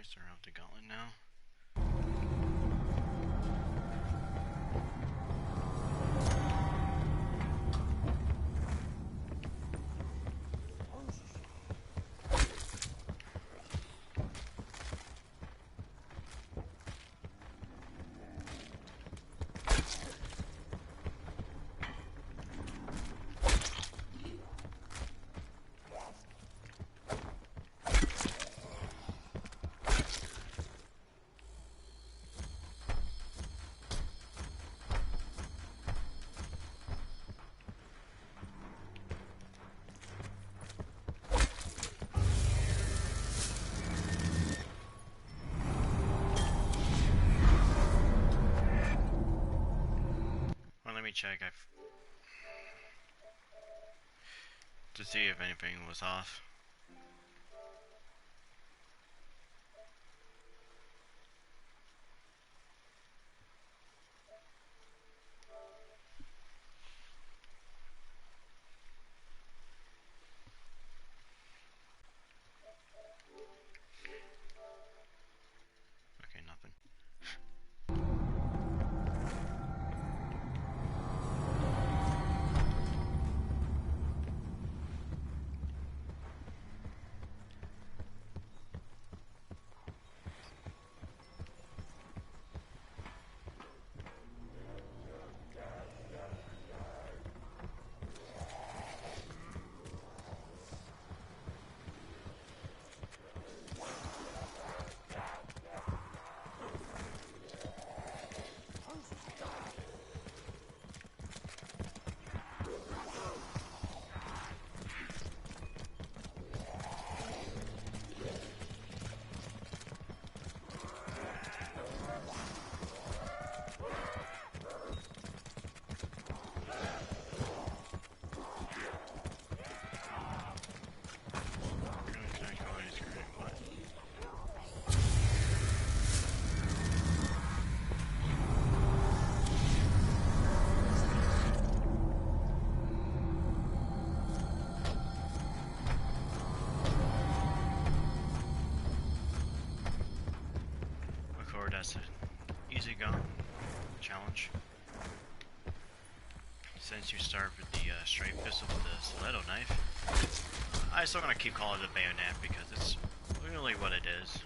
Alright, starting off the Gauntlet now. Let me check to see if anything was off. Okay, nothing. That's an easy gun challenge. Since you start with the straight pistol with the stiletto knife, I'm still gonna keep calling it a bayonet because it's really what it is.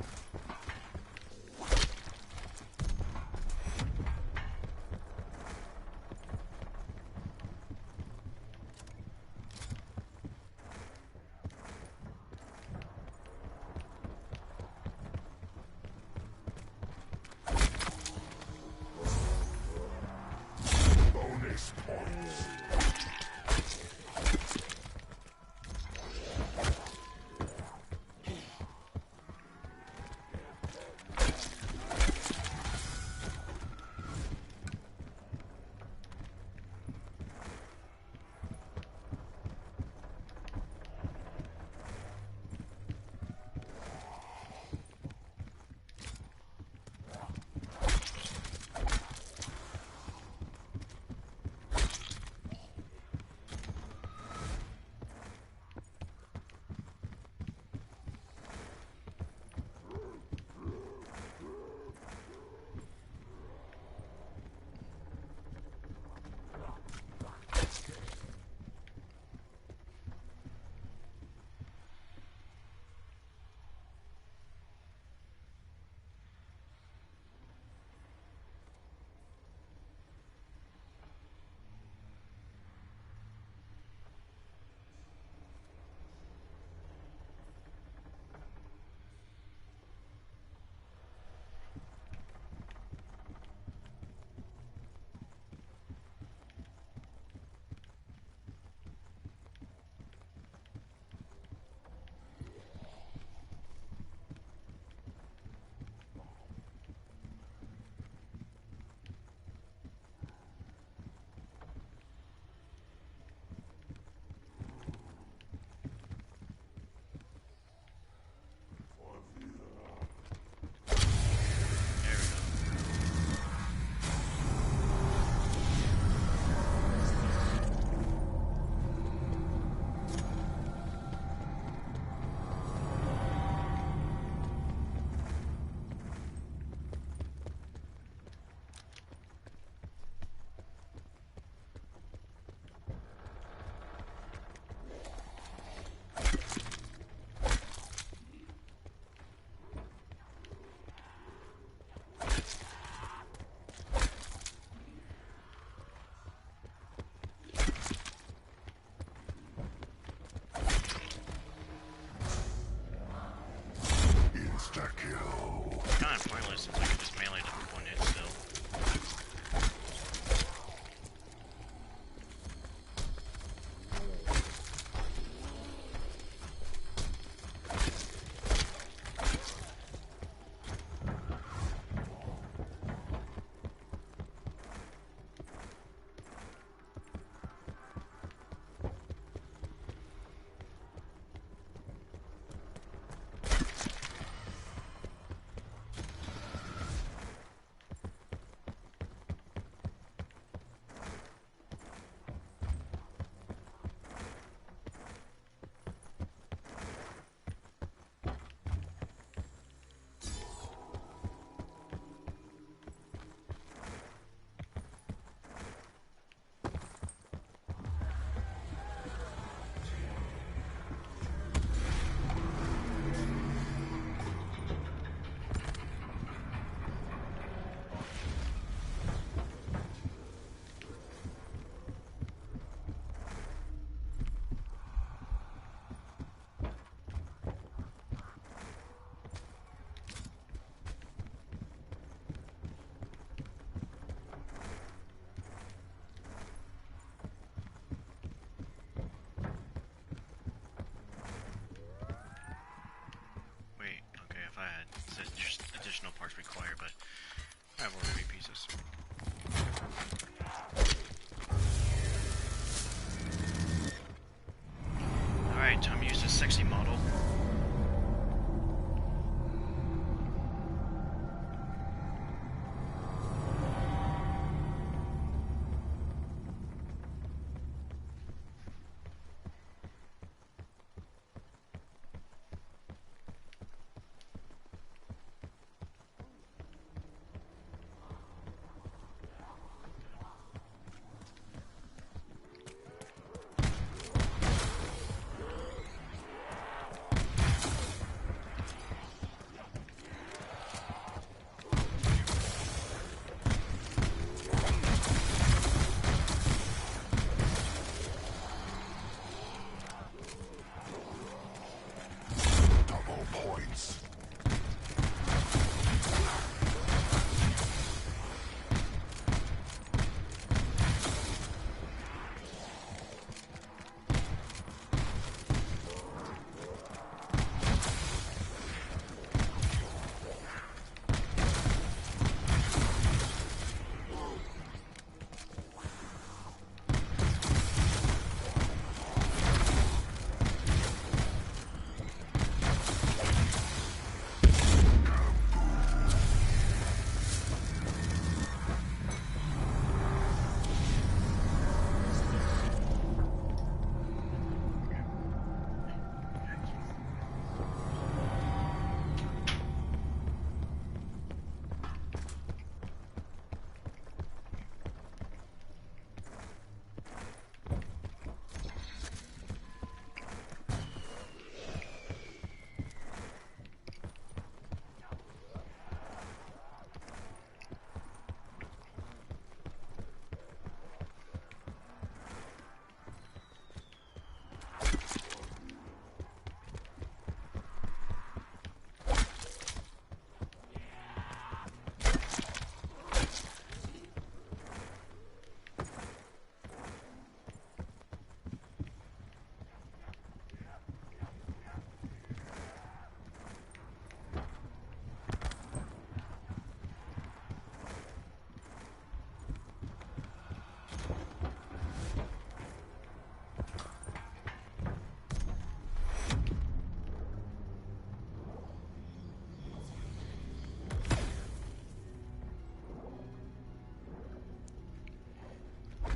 Alright, time to use this sexy model.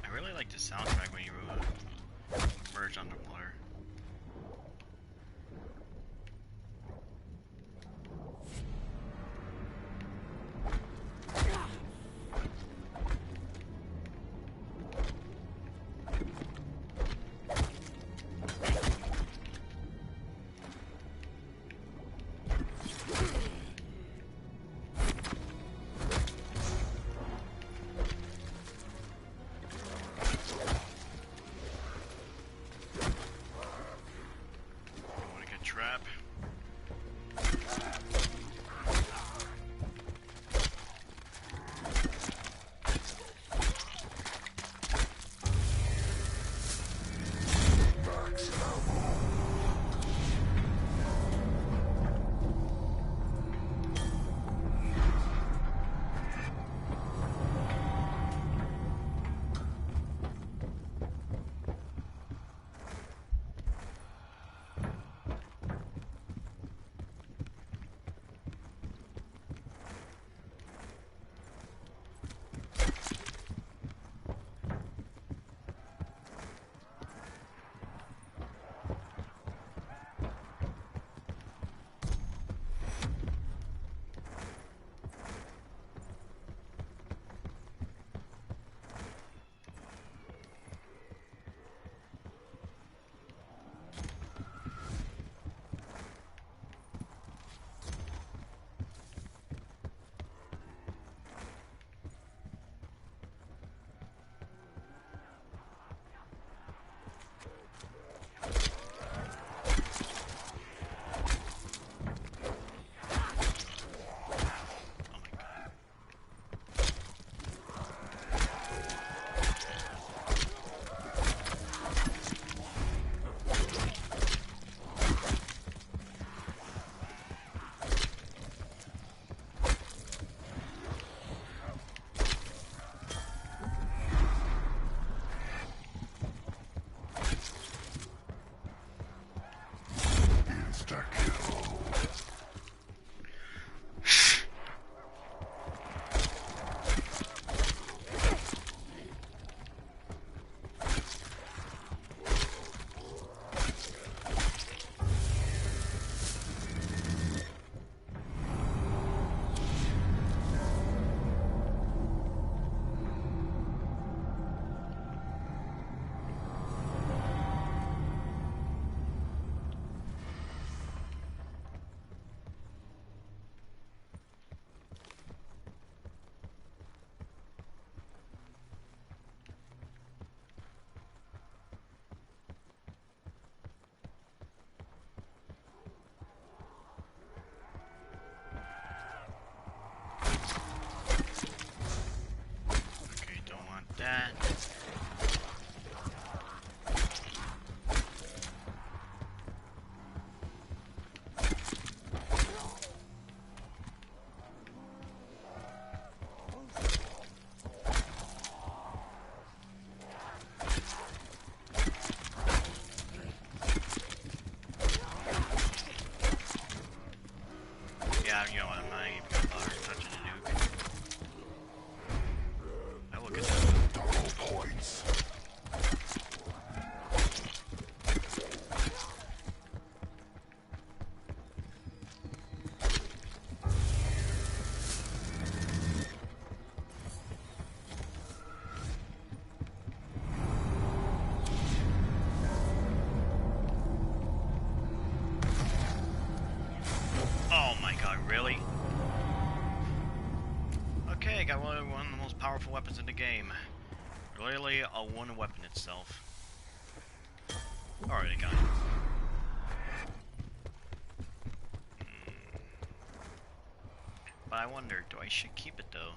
I really like the soundtrack when you merge underwater. got one of the most powerful weapons in the game. Literally a one weapon itself. Already got it. But I wonder, do I should keep it though?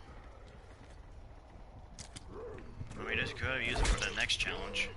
I mean, just could use it for the next challenge.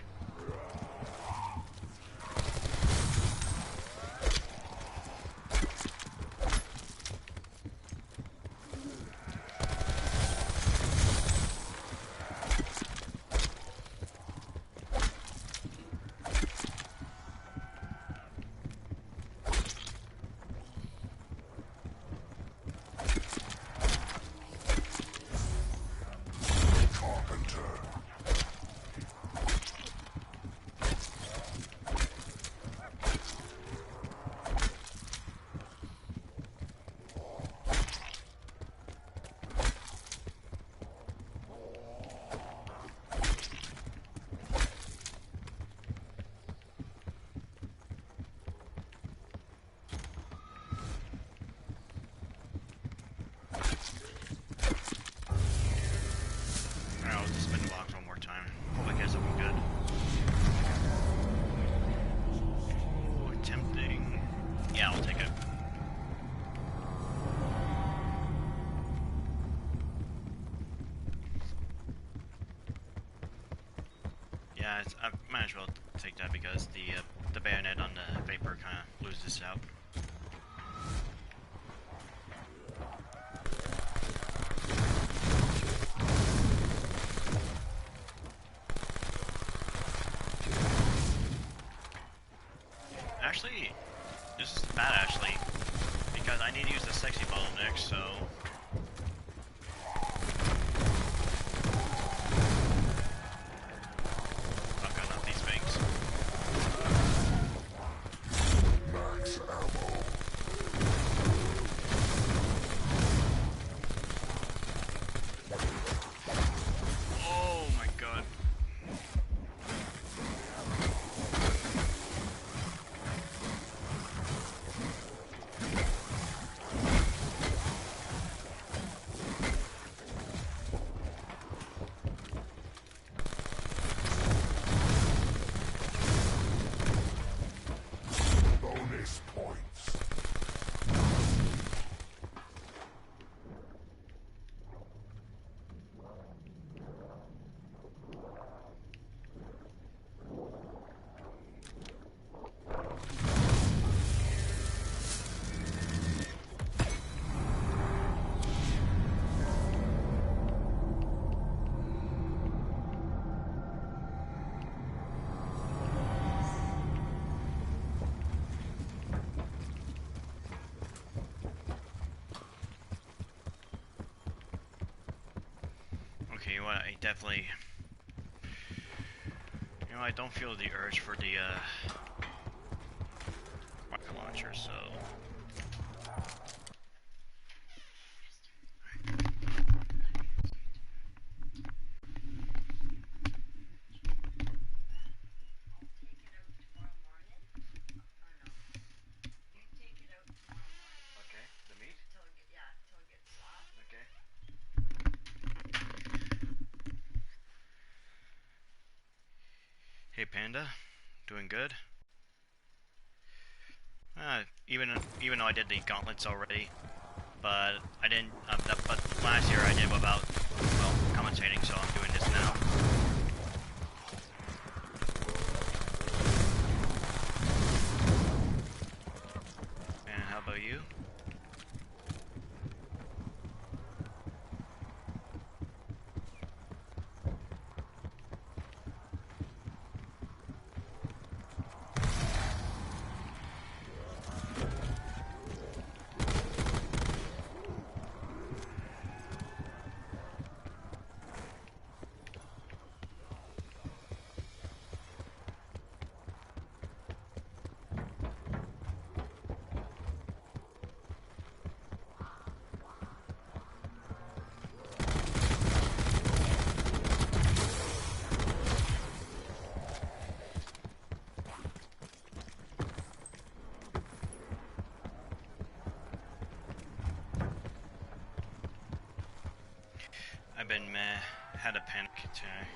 Yeah, I might as well take that because the bayonet on the vapor kind of loses out. Actually, this is bad actually, because I need to use the sexy bottle next, so... Okay, you know what, I definitely... You know, I don't feel the urge for the, rocket launcher, so... Hey Panda, doing good? Even though I did the gauntlets already, but I didn't. But last year I did without, well, commentating, so I'm doing this now. And how about you? I've been meh. Had a panic attack.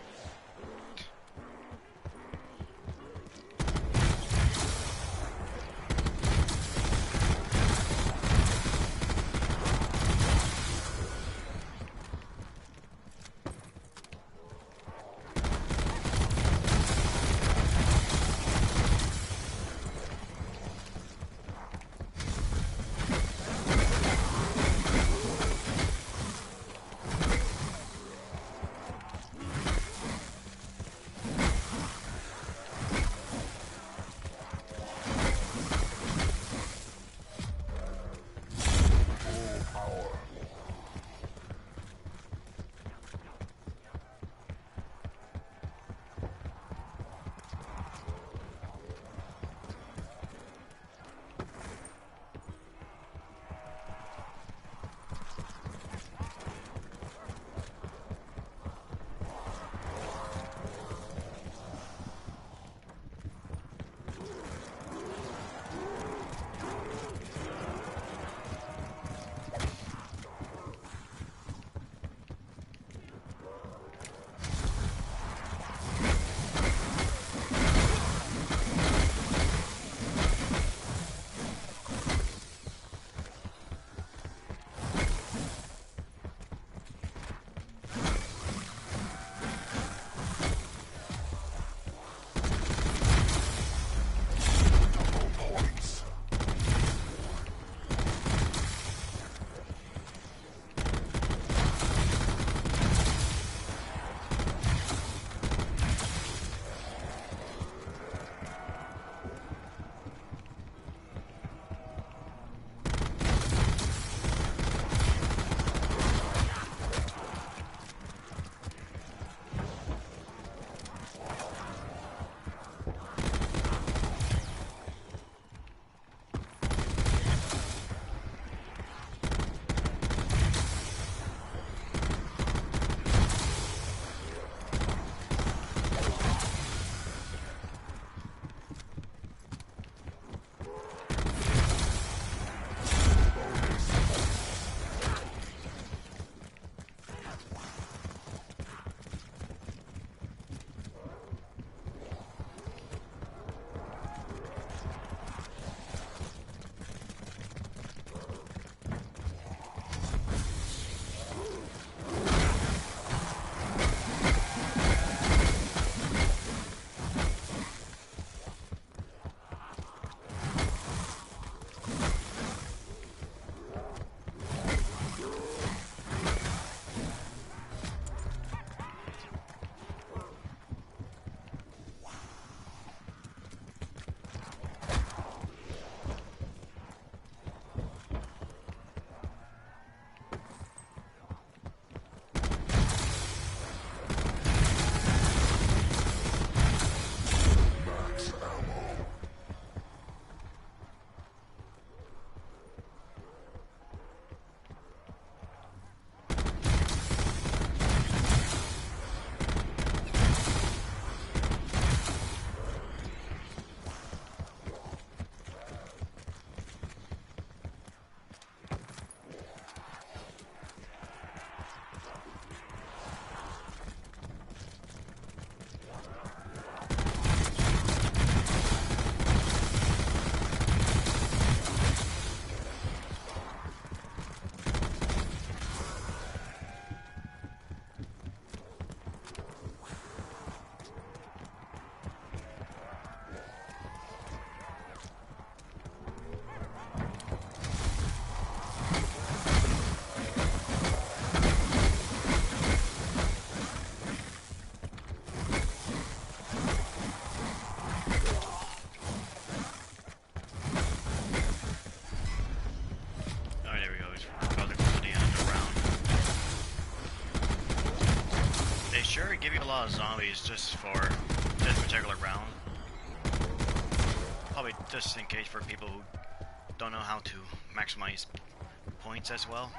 Give you a lot of zombies just for this particular round. Probably just in case for people who don't know how to maximize points as well.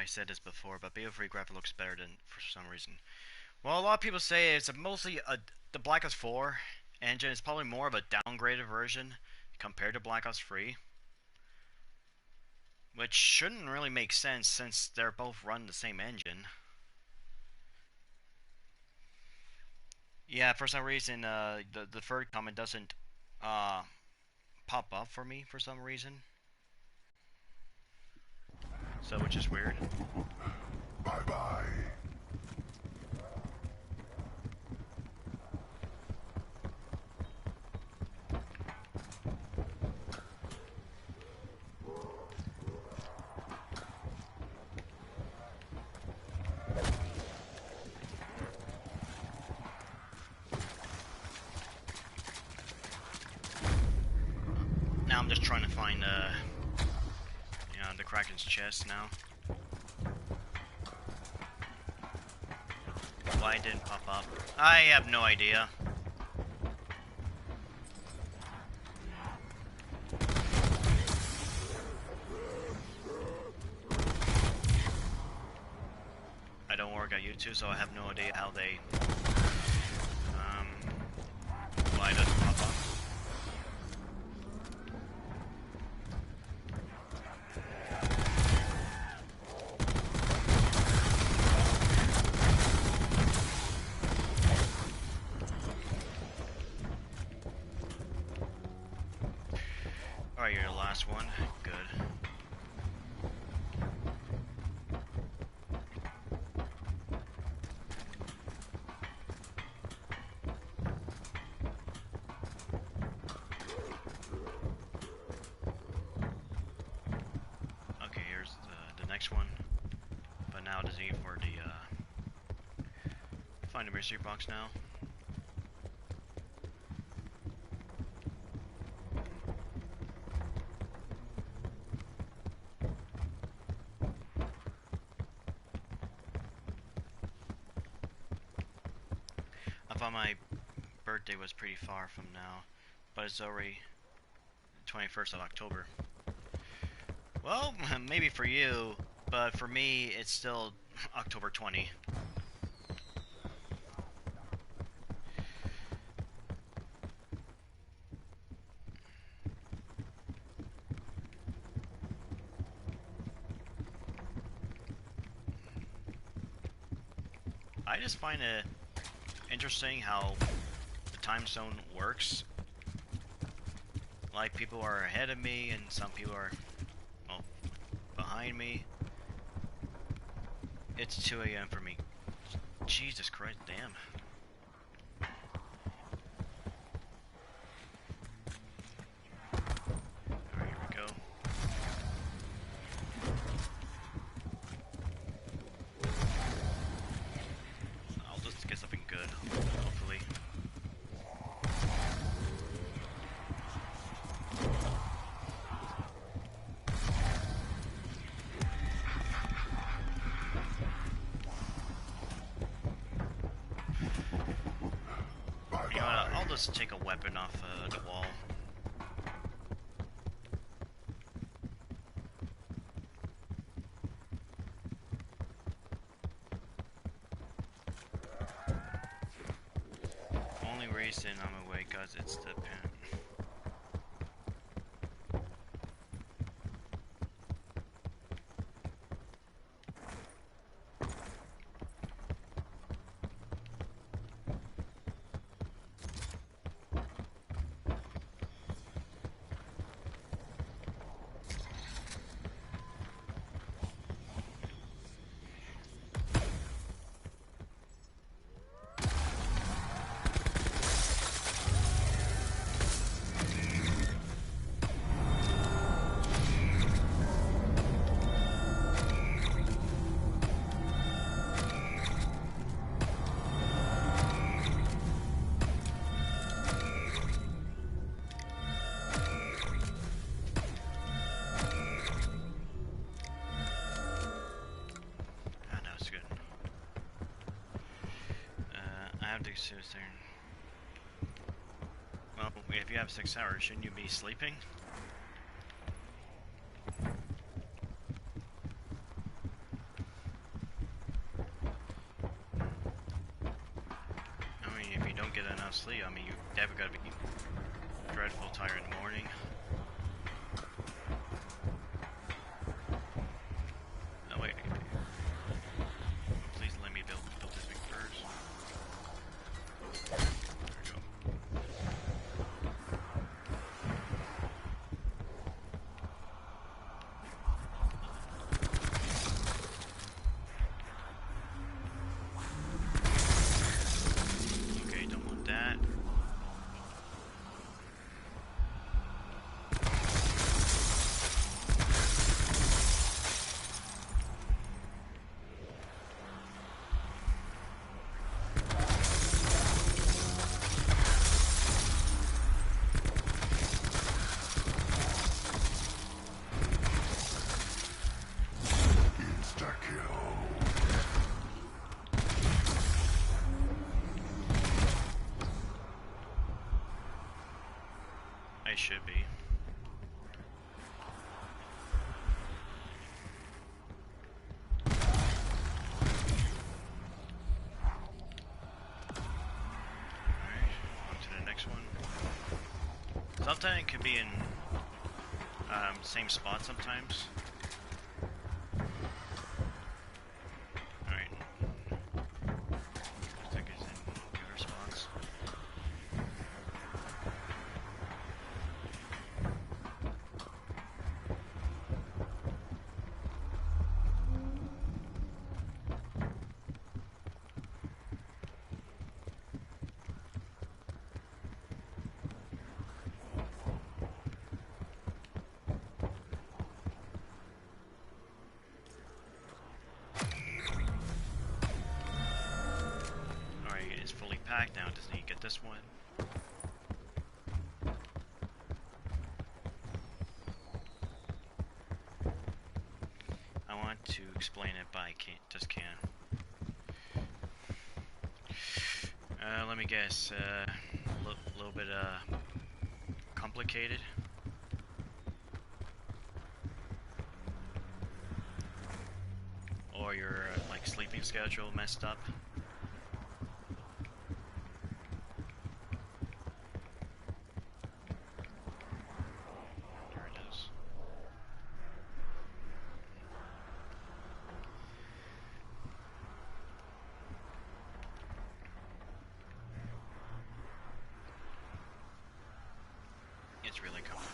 I said this before, but BO3 graphic looks better than for some reason. Well, a lot of people say it's the Black Ops 4 engine is probably more of a downgraded version compared to Black Ops 3, which shouldn't really make sense since they're both run the same engine. Yeah, for some reason, the third comment doesn't pop up for me for some reason. So, which is weird. Bye-bye. Now I'm just trying to find, the Kraken's chest now. Why it didn't pop up? I have no idea. I don't work at YouTube, so I have no idea how they, why it doesn't pop up. Alright, you're the last one. Good. Okay, here's the next one. But now does he for the, find a mystery box now. I thought my birthday was pretty far from now, but it's already 21st of October. Well, maybe for you, but for me, it's still October 20. I just find it interesting how the time zone works. Like, people are ahead of me, and some people are, well, behind me. It's 2 a.m. for me. Jesus Christ, damn. Alright, here we go. I'll just get something good, hopefully. You know what, I'll just take a weapon off the wall. Only reason I'm awake cause it's the pen. I have to sit there. Well, if you have 6 hours, shouldn't you be sleeping? gotta be dreadful tired in the morning. Oh wait. Please let me build this thing first. There we go. Okay, don't want that. I should be. Alright, on to the next one. Sometimes it could be in same spot sometimes. Alright. I think it's in other spots. Packed now. Doesn't he get this one? I want to explain it, but I can't. Just can't. Let me guess. A little bit complicated. Or your like sleeping schedule messed up. It's really complicated.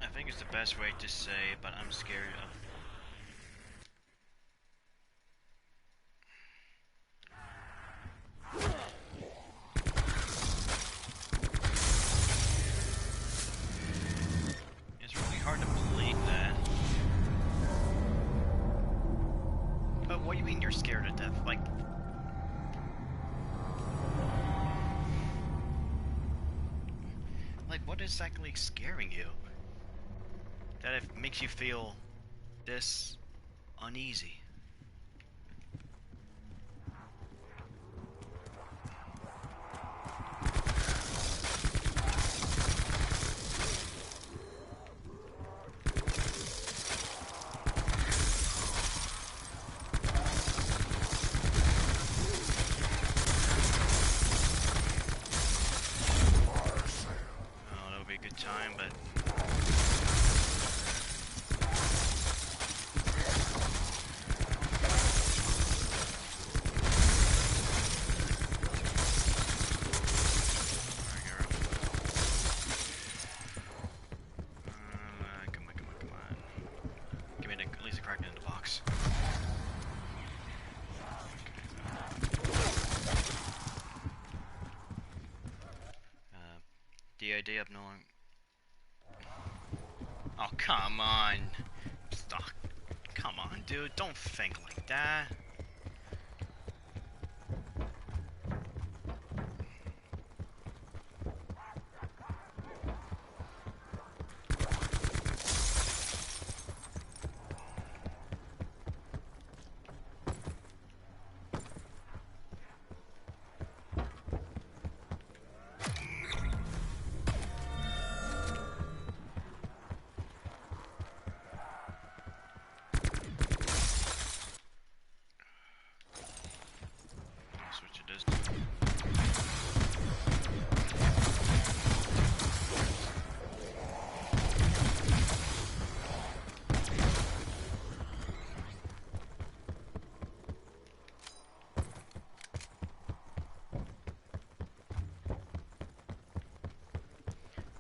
I think it's the best way to say, but I'm scared of. It's really hard to believe that. But what do you mean you're scared of death? Like, what is exactly scaring you? That it makes you feel this uneasy. Oh, that'll be a good time, but The idea of knowing. Oh, come on. Oh, come on, dude. Don't think like that. Switch it is.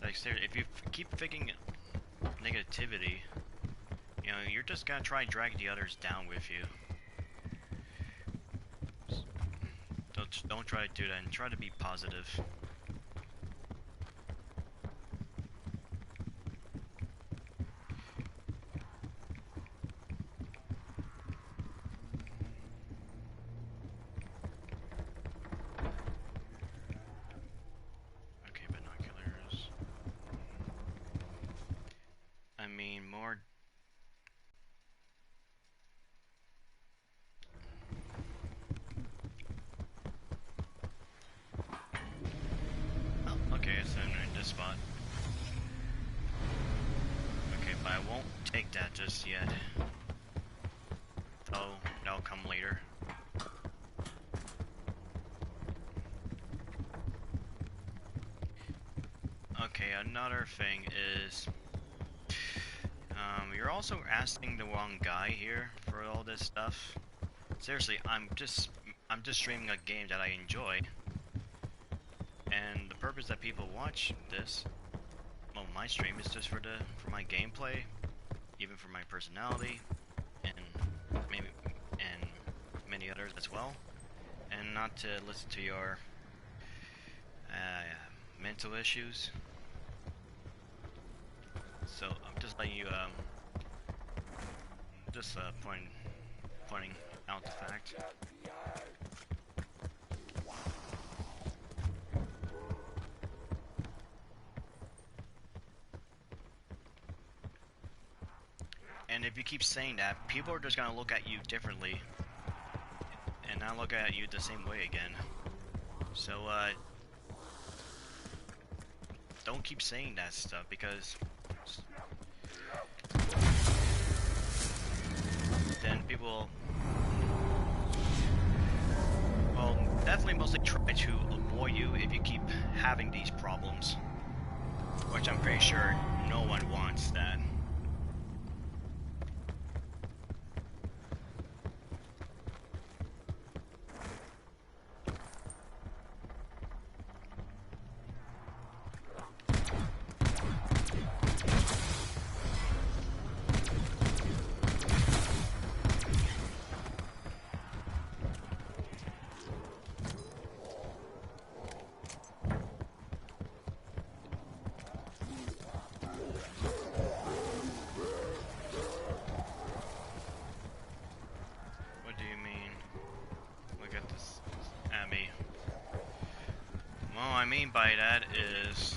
Like, seriously, if you keep thinking negativity, you know, you're just gonna try and drag the others down with you. Don't try to do that, and try to be positive. Okay, binoculars. I mean, more. Oh, okay, it's in this spot. Okay, but I won't take that just yet. Oh, that'll come later. Okay, another thing is, you're also asking the wrong guy here for all this stuff. Seriously, I'm just streaming a game that I enjoy, and the purpose that people watch this, well, my stream is just for my gameplay, even for my personality, and maybe and many others as well, and not to listen to your mental issues. So I'm just letting you pointing out the fact. And if you keep saying that, people are just gonna look at you differently, and not look at you the same way again. So don't keep saying that stuff, because then people will definitely mostly try to avoid you if you keep having these problems, which I'm pretty sure no one wants that. What I mean by that is,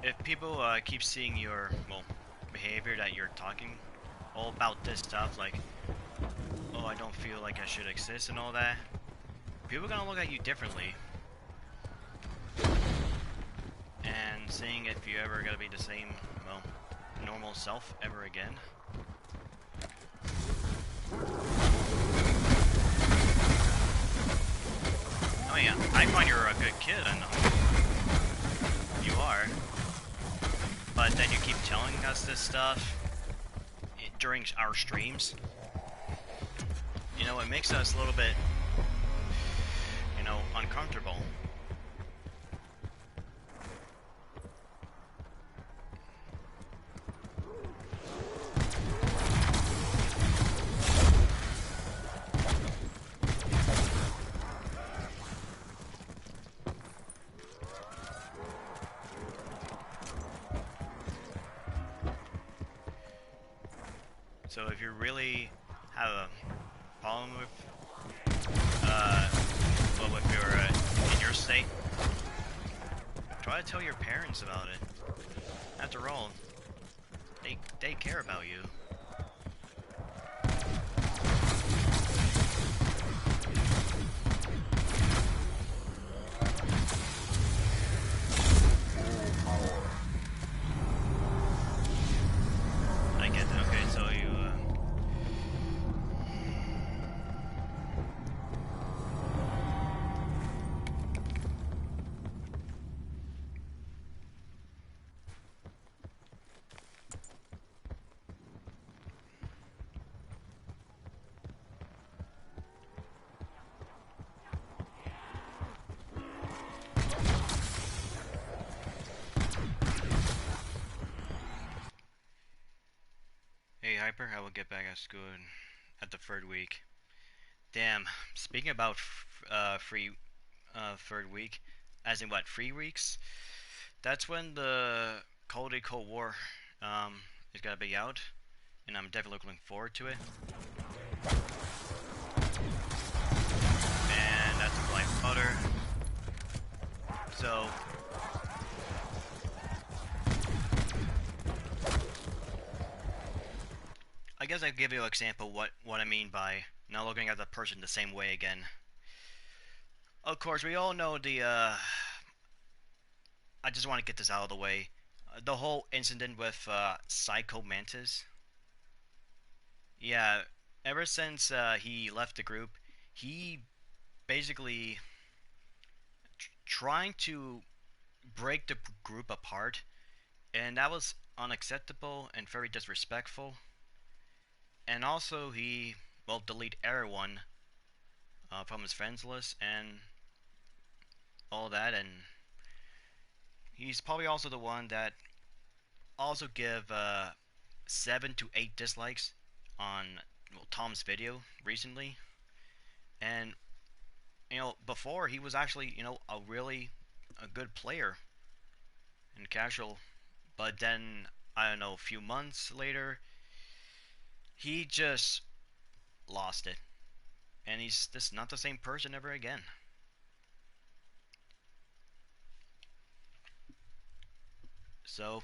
if people keep seeing your, well, behavior that you're talking all about this stuff, like, oh, I don't feel like I should exist and all that, people are gonna look at you differently, and seeing if you ever gonna be the same, well, normal self ever again. Oh yeah, I find you're a good kid, I know. You are. But then you keep telling us this stuff during our streams. You know, it makes us a little bit, you know, uncomfortable. So if you really have a problem with, well, if you're in your state, try to tell your parents about it. After all, they care about you. I get that. Okay, so you. Hey Hyper, I will get back at school at the third week. Damn. Speaking about free third week, as in what, 3 weeks? That's when the Cold War is gonna be out, and I'm definitely looking forward to it. And that's a life butter. So I guess I give you an example what I mean by not looking at the person the same way again. Of course, we all know the I just want to get this out of the way. The whole incident with Psycho Mantis. Yeah, ever since he left the group, he basically trying to break the group apart, and that was unacceptable and very disrespectful. And also, he delete everyone from his friends list and all that, and he's probably also the one that also give 7 to 8 dislikes on Tom's video recently. And before he was actually a good player and casual, but then I don't know, a few months later he just lost it, and he's just not the same person ever again. So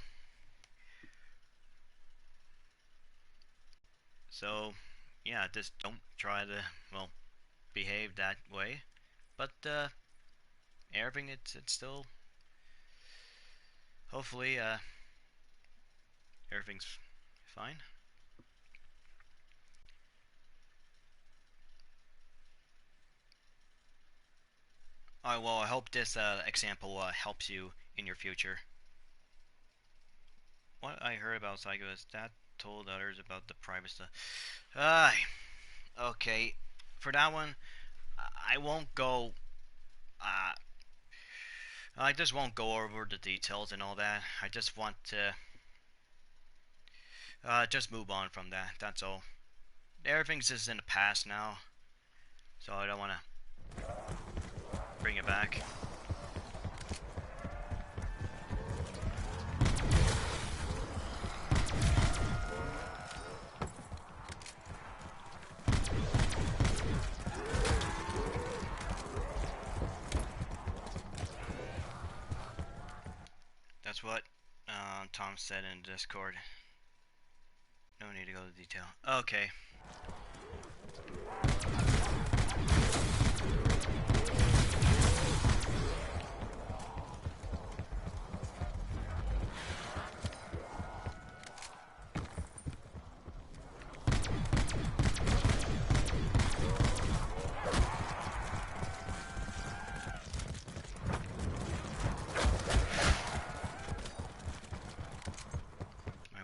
yeah, just don't try to behave that way. But everything it's still hopefully everything's fine. Alright, well, I hope this example helps you in your future. What I heard about Psycho is that told others about the private stuff. Okay. For that one, I won't go. Uh, I just won't go over the details and all that. I just want to just move on from that. That's all. Everything's just in the past now, so I don't want to bring it back. That's what Tom said in Discord. No need to go into detail. Okay.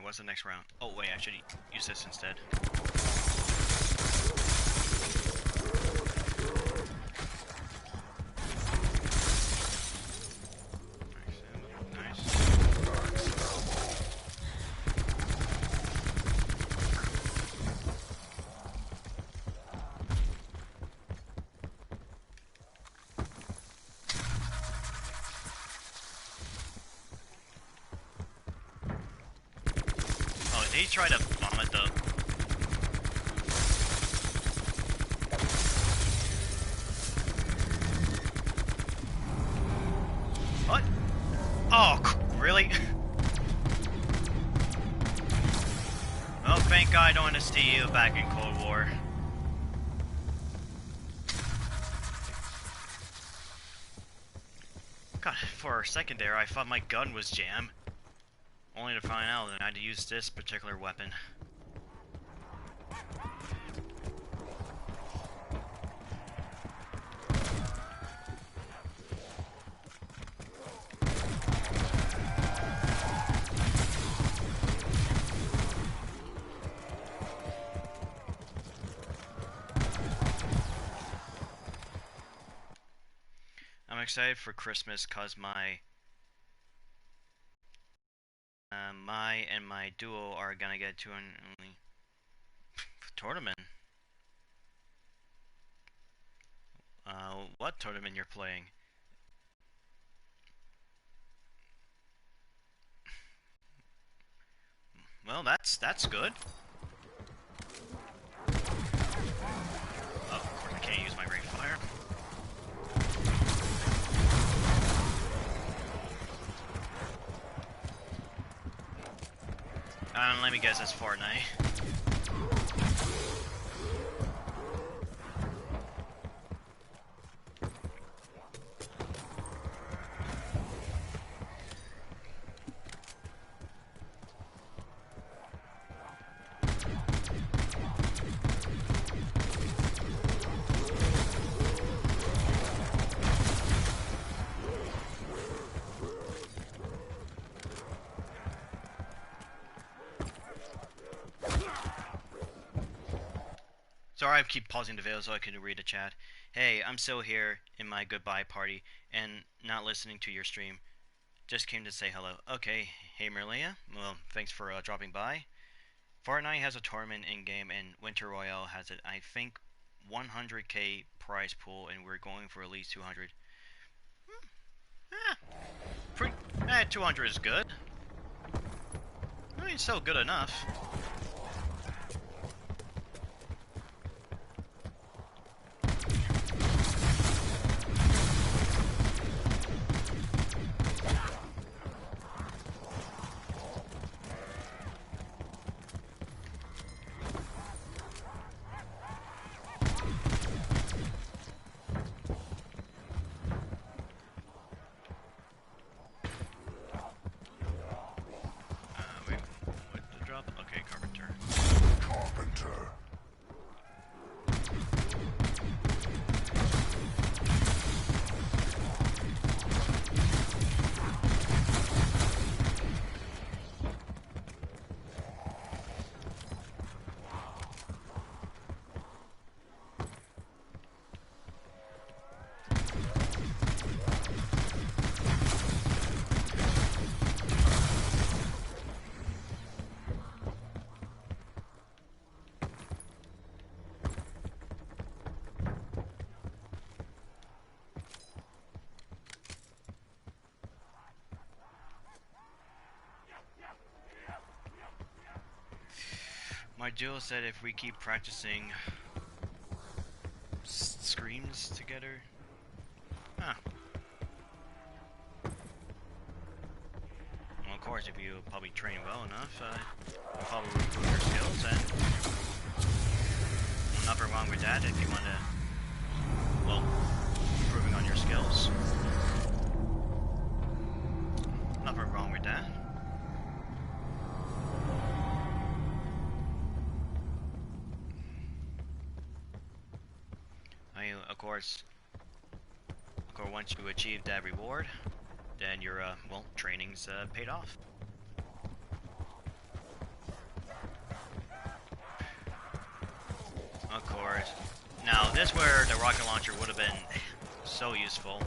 What's the next round? Oh wait, I should use this instead. He tried to vomit the Really? Well, thank God I don't want to see you back in Cold War. God, for a second there, I thought my gun was jammed. Only to find out that I had to use this particular weapon. I'm excited for Christmas cause my my duo are gonna get to an only tournament. What tournament you're playing? Well, that's good. Oh, of course I can't use my rate fire. Let me guess, it's Fortnite. Sorry, I keep pausing the video so I can read the chat. Hey, I'm still here in my goodbye party and not listening to your stream. Just came to say hello. Okay, hey Merlia. Well, thanks for dropping by. Fortnite has a tournament in-game and Winter Royale has it. I think 100k prize pool and we're going for at least 200. Pretty, 200 is good. I mean, still good enough. My duo said if we keep practicing screams together. Huh. Well, of course, if you probably train well enough, you'll probably improve your skills, and nothing wrong with that if you want to, well, improving on your skills. Nothing wrong with that. Of course, once you achieve that reward, then your, well, training's paid off. Of course. Now, this where the rocket launcher would have been so useful,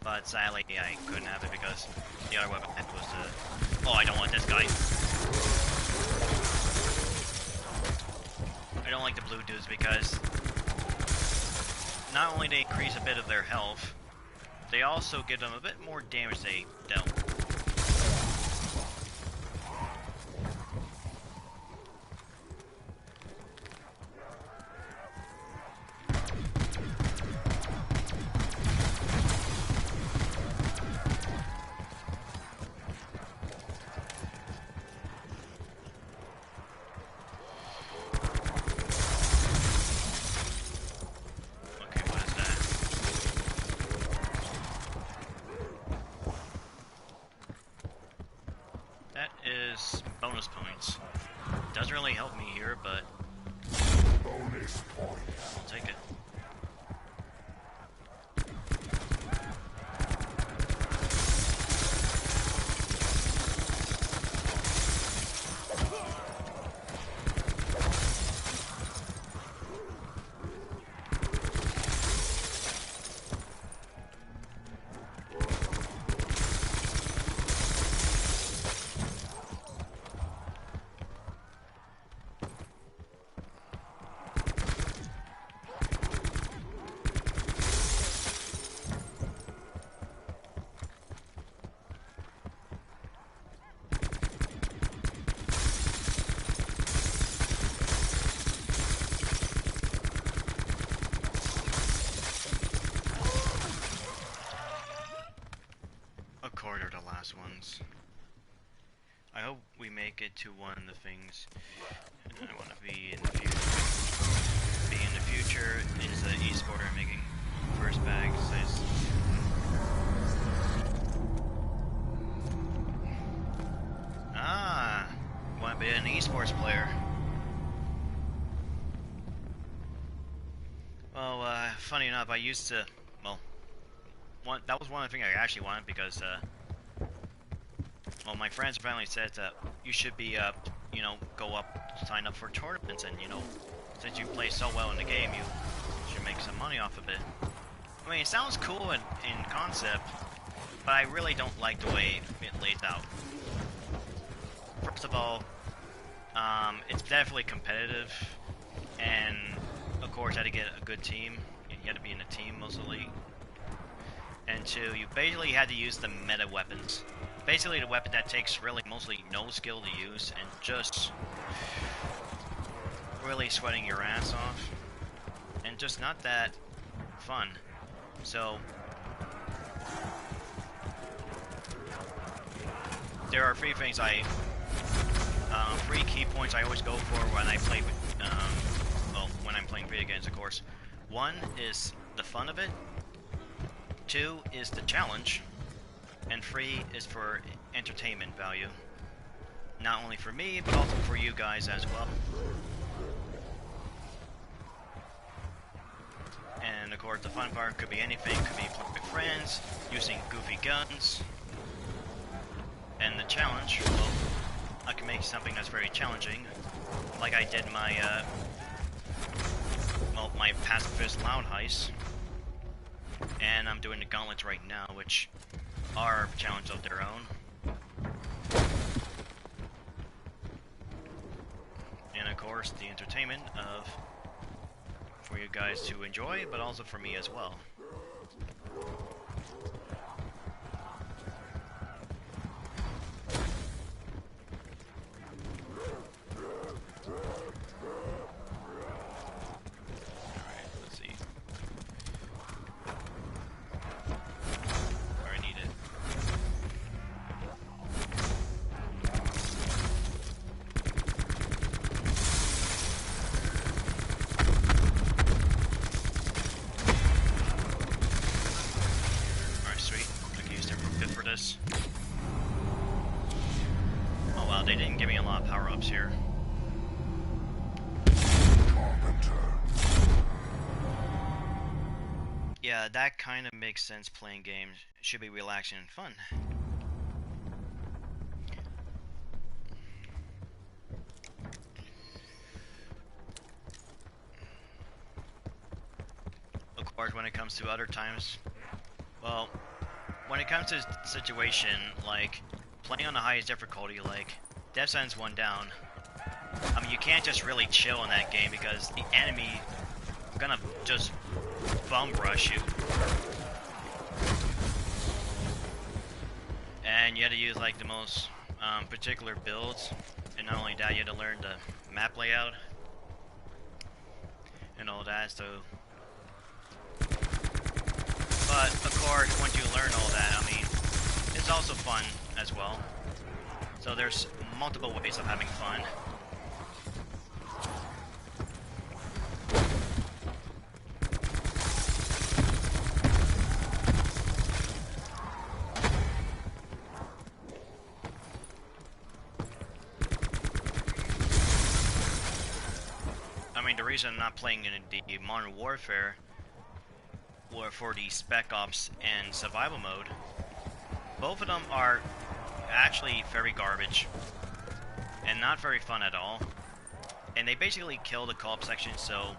but sadly I couldn't have it because the other weapon was the... Oh, I don't want this guy. I don't like the blue dudes because not only they increase a bit of their health, they also give them a bit more damage they dealt. points. Doesn't really help me here, but Bonus point. I'll take it. Are the last ones. I hope we make it to one of the things I want to be in the future. Be in the future is the e-sporter making first bags. Want to be an esports player. Well, funny enough, I used to. Well, that was one of the things I actually wanted because. Well, my friends finally said that you should be, you know, go up, sign up for tournaments, and, you know, since you play so well in the game, you should make some money off of it. I mean, it sounds cool in concept, but I really don't like the way it lays out. First of all, it's definitely competitive, and, of course, you had to get a good team. You had to be in a team, mostly. And two, you basically had to use the meta weapons. Basically the weapon that takes really mostly no skill to use and just really sweating your ass off. And just not that fun. So there are three things three key points I always go for when I play well, when I'm playing video games, of course. One is the fun of it. Two is the challenge. And 3 is for entertainment value. Not only for me, but also for you guys as well. And of course, the fun part could be anything. Could be playing with friends, using goofy guns. And the challenge, well, I can make something that's very challenging. Like I did my, well, my pacifist loud heist. And I'm doing the gauntlets right now, which are a challenge of their own. And of course, the entertainment of for you guys to enjoy, but also for me as well. Oh wow, they didn't give me a lot of power-ups here. Yeah, that kind of makes sense. Playing games should be relaxing and fun. Of course, when it comes to other times, well, when it comes to a situation like playing on the highest difficulty, like Death Sentence 1 down, I mean, you can't just really chill in that game because the enemy is gonna just bum rush you. And you had to use like the most particular builds, and not only that, you had to learn the map layout and all that, so. But of course, once you learn all that, I mean, it's also fun as well. So there's multiple ways of having fun. the reason I'm not playing in the Modern Warfare or for the Spec Ops and Survival mode, both of them are actually very garbage and not very fun at all. And they basically kill the co-op section, so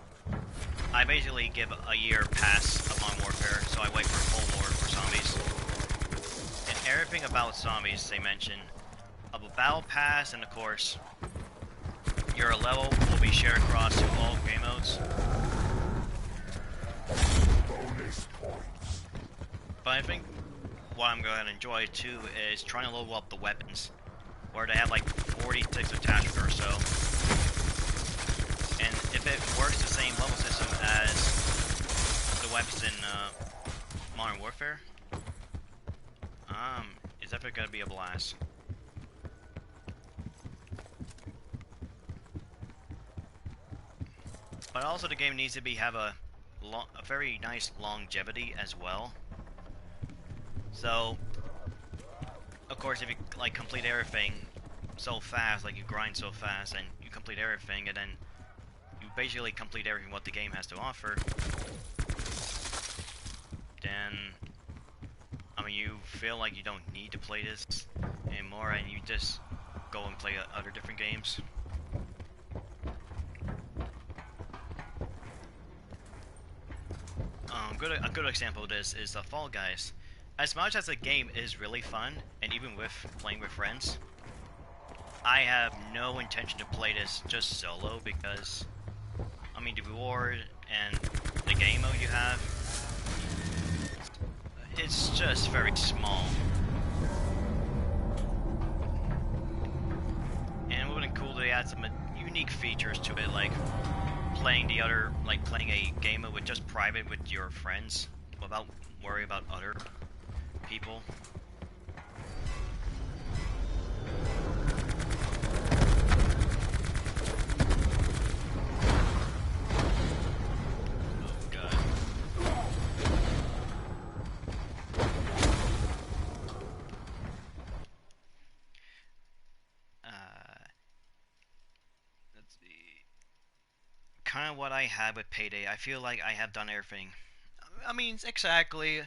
I basically give a year pass of Modern Warfare, so I wait for Cold War for zombies. And everything about zombies they mention, of a battle pass, and of course, your level will be shared across to all game modes. Bonus points. But I think what I'm going to enjoy too is trying to level up the weapons, where they have like 46 attachments or so. And if it works the same level system as the weapons in Modern Warfare, it's definitely going to be a blast. But also the game needs to have a very nice longevity as well. So, of course, if you like complete everything so fast, like you grind so fast and you complete everything, and then you basically complete everything what the game has to offer, then I mean you feel like you don't need to play this anymore, and you just go and play other different games. A good example of this is Fall Guys. As much as the game is really fun, and even with playing with friends, I have no intention to play this just solo because, I mean, the reward and the game mode you have, it's just very small. And it would have been cool to add some unique features to it, like playing a game mode with just private with your friends without worry about other people. Oh god. Let's see. Kind of what I had with Payday. I feel like I have done everything. I mean, exactly,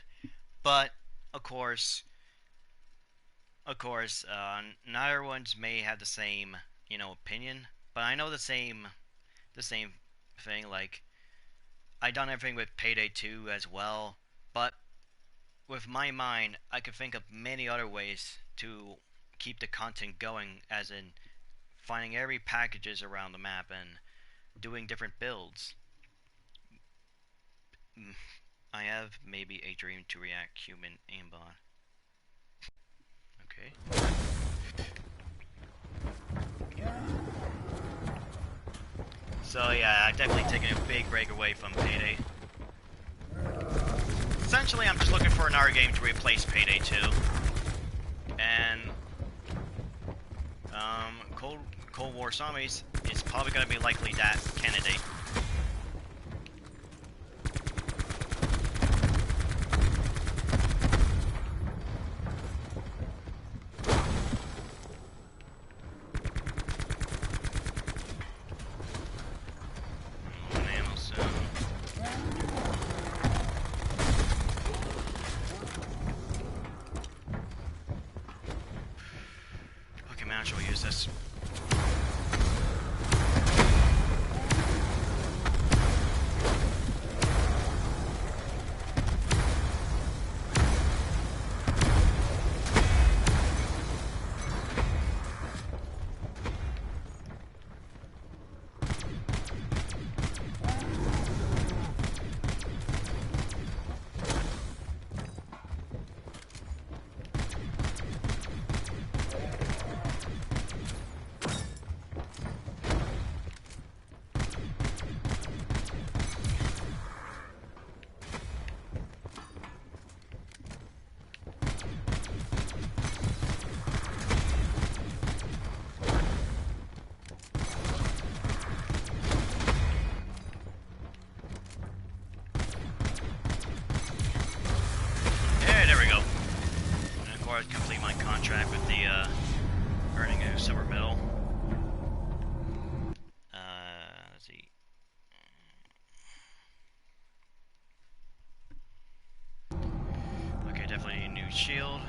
but of course, not everyone's may have the same, opinion. But I know the same thing. Like, I done everything with Payday 2 as well. But with my mind, I could think of many other ways to keep the content going, as in finding every packages around the map and doing different builds. I have maybe a dream to react human aimbot. Okay. So yeah, I've definitely taken a big break away from Payday. Essentially, I'm just looking for another game to replace Payday 2. And Cold War Zombies is probably going to be likely that candidate. We'll use this. Complete my contract with the earning a silver medal. Let's see. definitely need a new shield.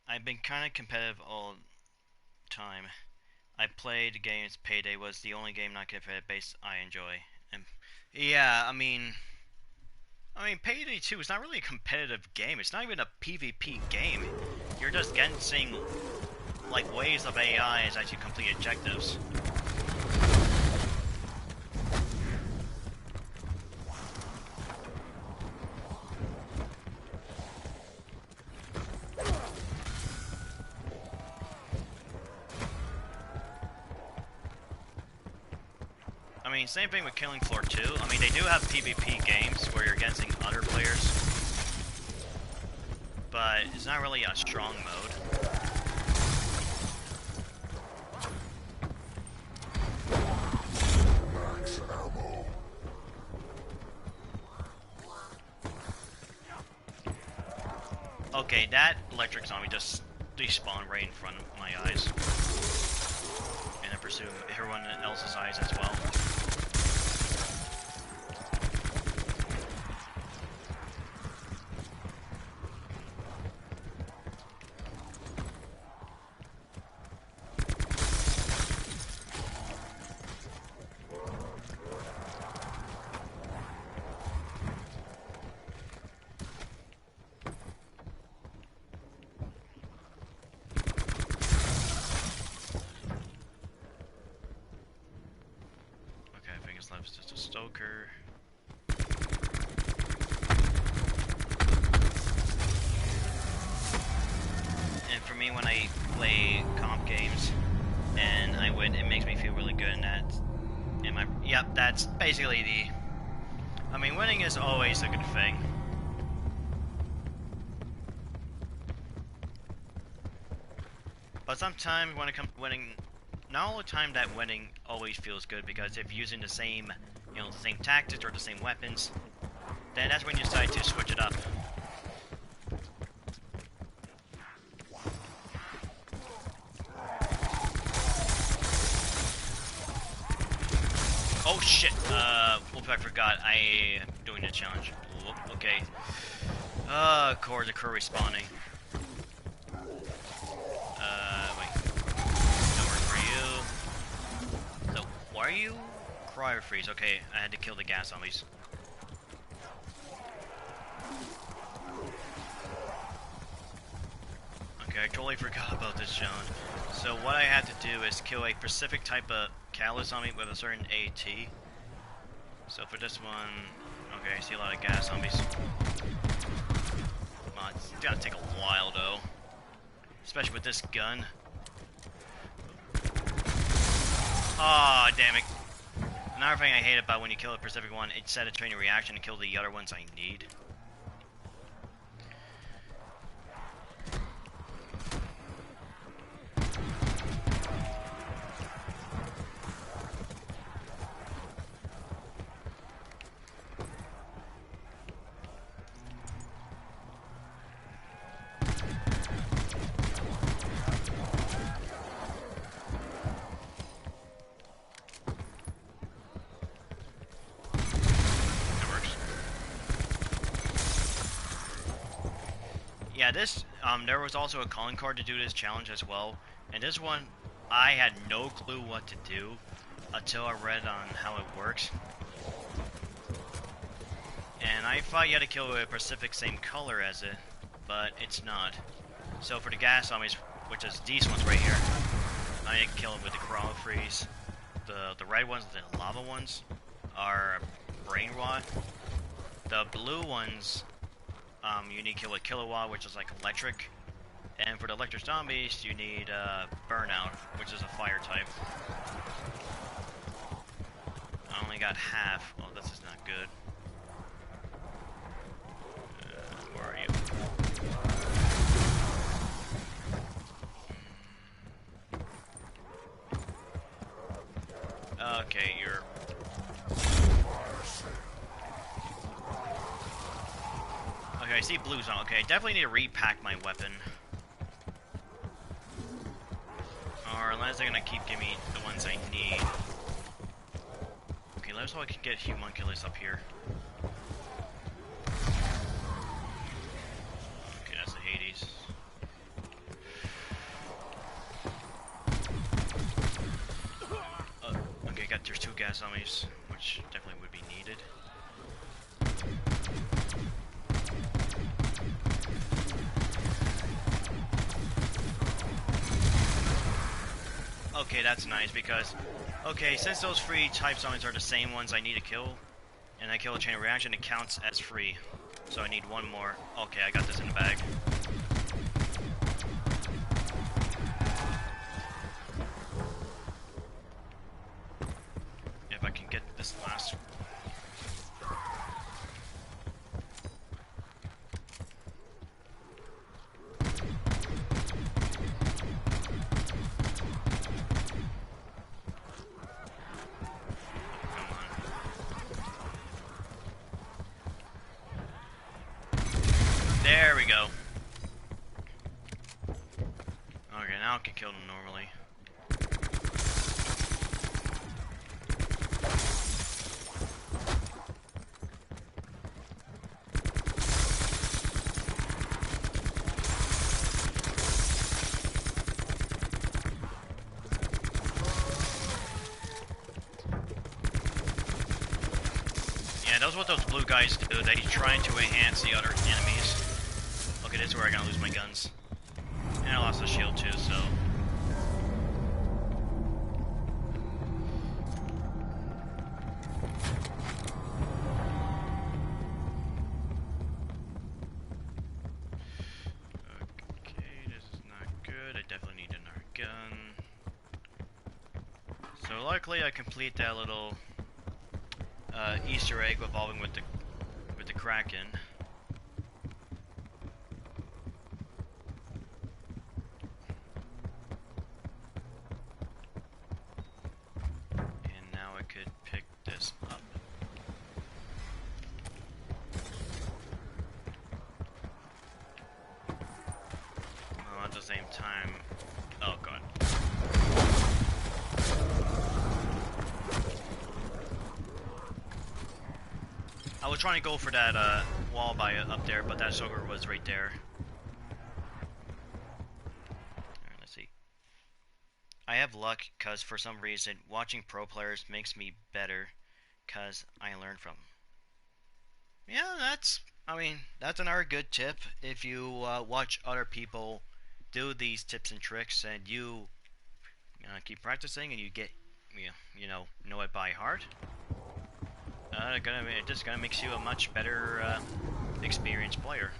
I've been kind of competitive all time. I played games. Payday was the only game not competitive based I enjoy. And yeah, I mean, Payday 2 is not really a competitive game. It's not even a PvP game. You're just getting like waves of AIs as you complete objectives. I mean, same thing with Killing Floor 2. I mean, they do have PvP games where you're against other players, but it's not really a strong mode. Max ammo. Okay, that electric zombie just despawned right in front of my eyes. And I presume everyone else's eyes as well. Left just a stoker. And for me, when I play comp games and I win, it makes me feel really good. And yep, that's basically I mean, winning is always a good thing. But sometimes when it comes to winning, not all the time that winning always feels good, because if using the same, the same tactics or the same weapons, then that's when you decide to switch it up. Oh shit! Whoop, I forgot. I am doing the challenge. Whoop, okay. The crew respawning. Wait. Don't work for you. So, why are you? Cryo freeze. Okay, I had to kill the gas zombies. Okay, I totally forgot about this challenge. So what I had to do is kill a specific type of catalyst zombie with a certain AT. So for this one, okay, I see a lot of gas zombies. It's gonna take a while though, especially with this gun. Ah, oh, damn it. Another thing I hate about when you kill a specific one, it set a chain reaction to kill the other ones I need. Yeah, this, there was also a calling card to do this challenge as well, and this one, I had no clue what to do until I read on how it works. And I thought you had to kill a specific same color as it, but it's not. So for the gas zombies, which is these ones right here, I need to kill them with the cryo freeze. The red ones, the lava ones, are brain rot. The blue ones, you need to kill a kilowatt, which is like electric. And for the electric zombies, you need burnout, which is a fire type. I only got half. Oh, this is not good. Where are you? see blue zone. Okay, I definitely need to repack my weapon. Or unless they're gonna keep giving me the ones I need. Okay, let's hope I can get homunculus up here. Okay, that's the Hades. Okay, there's 2 gas zombies, which definitely would be needed. Okay, that's nice because, okay, since those free type zombies are the same ones I need to kill, and I kill a chain of reaction, it counts as free. So I need 1 more. Okay, I got this in the bag. If I can get this last. There we go. Okay, now I can kill them normally. Yeah, that's what those blue guys do. They try to enhance the other enemies. Okay, this is where I'm gonna lose my guns. And I lost the shield too, so. Okay, this is not good. I definitely need another gun. So luckily I complete that little Easter egg evolving with the Kraken. And now I could pick this up. Well, at the same time, oh god. I was trying to go for that wall by up there, but that sugar was right there. Alright, let's see. I have luck because for some reason watching pro players makes me better because I learn from. Yeah, that's another good tip. If you watch other people do these tips and tricks and you keep practicing and you get know it by heart, it just gonna makes you a much better experienced player.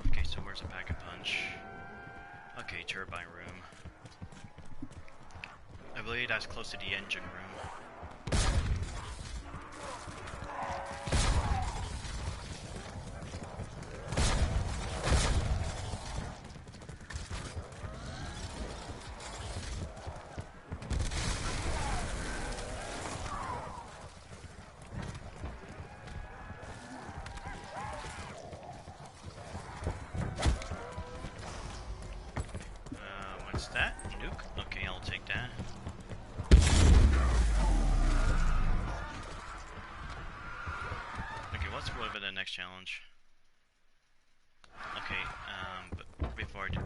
Okay, so where's the pack-a-punch? Okay, turbine room. I believe that's close to the engine room. What's that? Nuke? Okay, I'll take that. Okay, what's the next challenge? Okay, but before I do...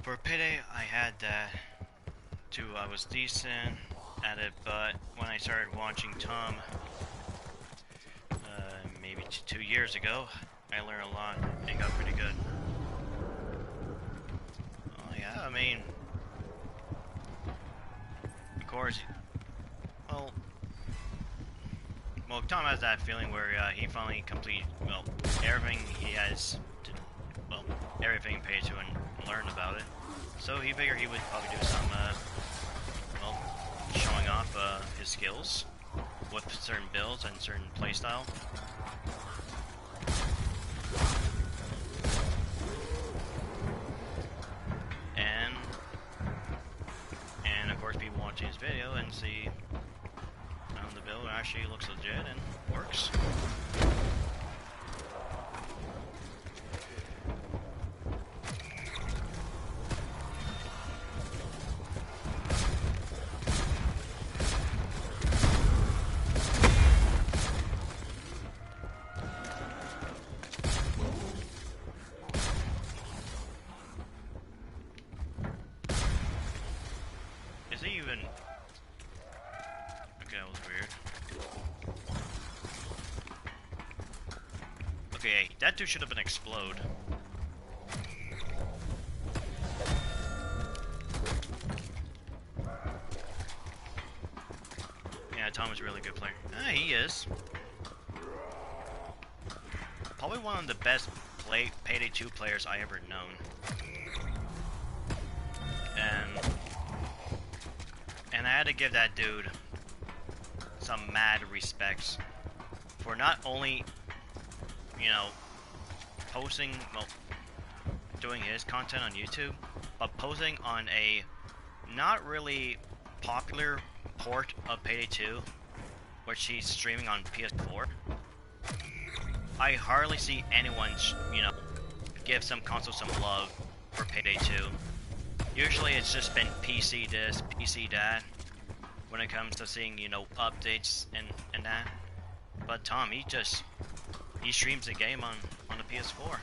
For Payday, I had that too. I was decent at it, but when I started watching Tom, maybe 2 years ago, I learned a lot and got pretty good. Oh yeah, I mean, of course, well, Tom has that feeling where he finally completed, well, everything he has to, well, everything paid to and learn about it. So he figured he would probably do some, well, showing off his skills with certain builds and certain playstyle. And of course, people watching his video and see the build actually looks legit and works. Is he even... Okay, that was weird. Okay, that dude should have been explode. Yeah, Tom is a really good player. He is. Probably one of the best Payday 2 players I ever known. And I had to give that dude some mad respects for not only, you know, posting, well, doing his content on YouTube, but posting on a not really popular port of Payday 2, which he's streaming on PS4. I hardly see anyone, you know, give some console some love for Payday 2. Usually it's just been PC this, PC that, when it comes to seeing, you know, updates and that. But Tom, he streams the game on the PS4.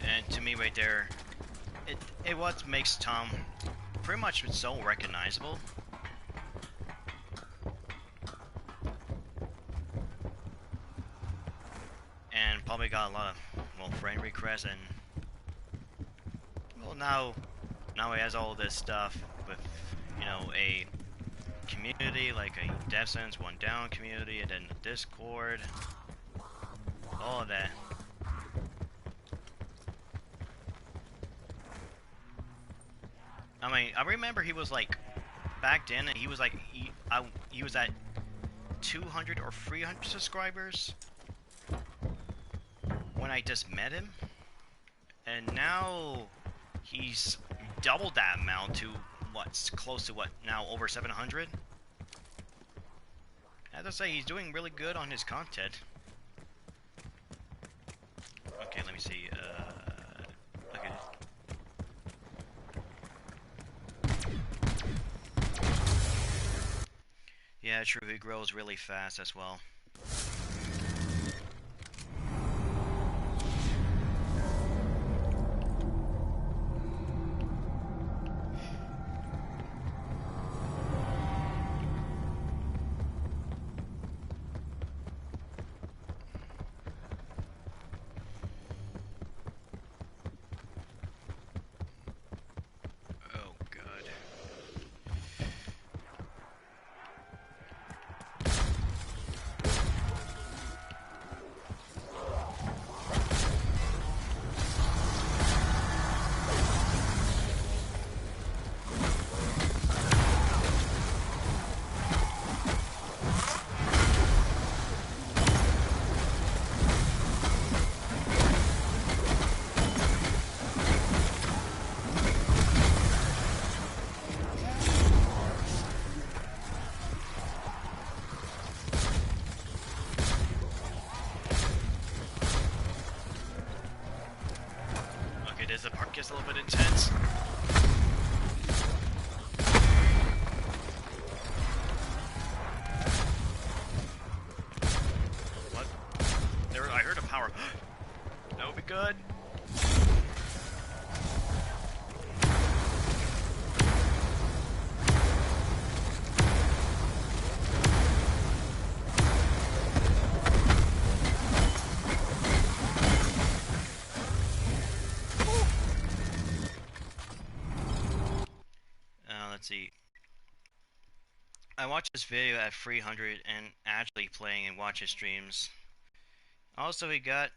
And to me right there, it what makes Tom pretty much so recognizable. And probably got a lot of, well, friend requests, and well, now he has all this stuff with, you know, a community like a DevSense One Down community, and then the Discord, all of that. I mean, I remember he was like, back then, he was like, he was at 200 or 300 subscribers when I just met him, and now he's doubled that amount to what's close to what now, over 700. I have to say, he's doing really good on his content. Okay, let me see. Okay. Yeah, true. He grows really fast as well. The part gets a little bit intense. good. Let's see. I watched this video at 300 and actually playing and watching streams. Also, we got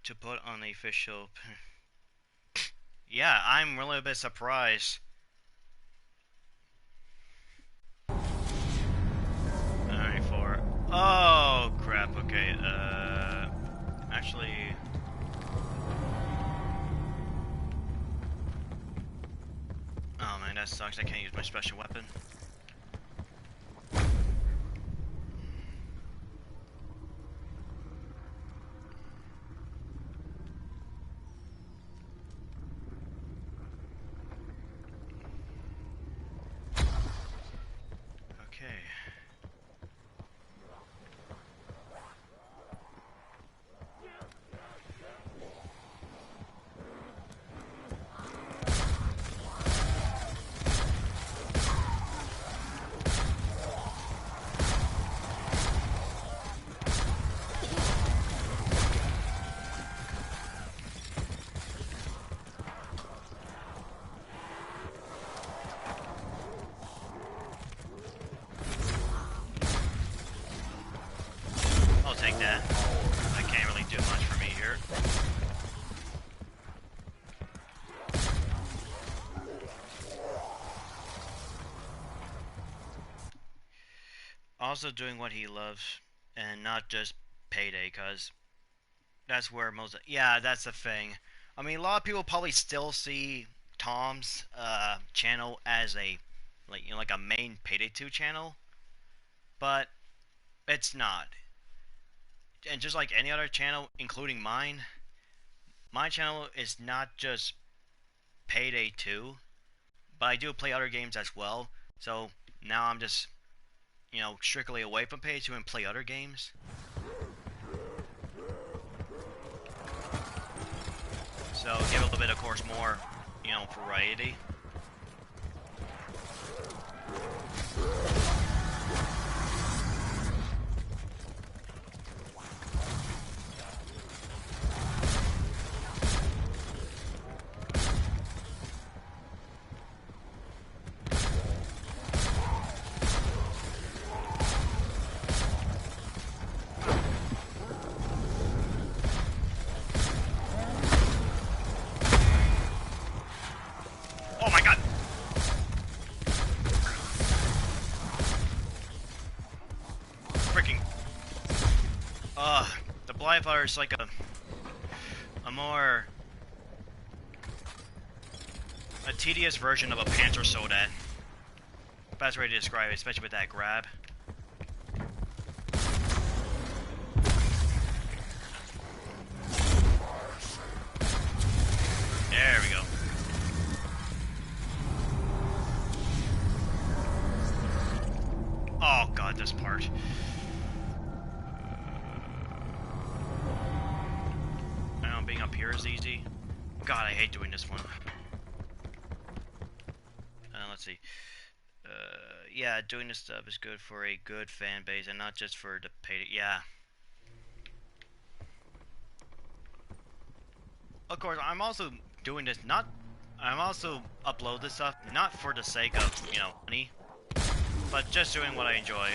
to put on the official. Yeah, I'm really a bit surprised. Alright, four. Oh crap. Okay. Actually. Oh man, that sucks. I can't use my special weapon. Okay. I'll take that. That can't really do much for me here. Also doing what he loves and not just payday, cause that's where most. Yeah, that's the thing. I mean, a lot of people probably still see Tom's channel as a like a main Payday 2 channel, but it's not. And just like any other channel, including mine, my channel is not just Payday 2, but I do play other games as well. So now I'm just, strictly away from Payday 2 and play other games. So give a little bit, of course, more, variety. Oh my god! Freaking. The Blindfire is like a more. A tedious version of a Panther Soda. Best way to describe it, especially with that grab. There we go. Oh god, this part. I know being up here is easy. God, I hate doing this one. Let's see. Yeah, doing this stuff is good for a good fan base and not just for the paid. Yeah. Of course, I'm also doing this not. I'm also upload this stuff not for the sake of money, but just doing what I enjoy.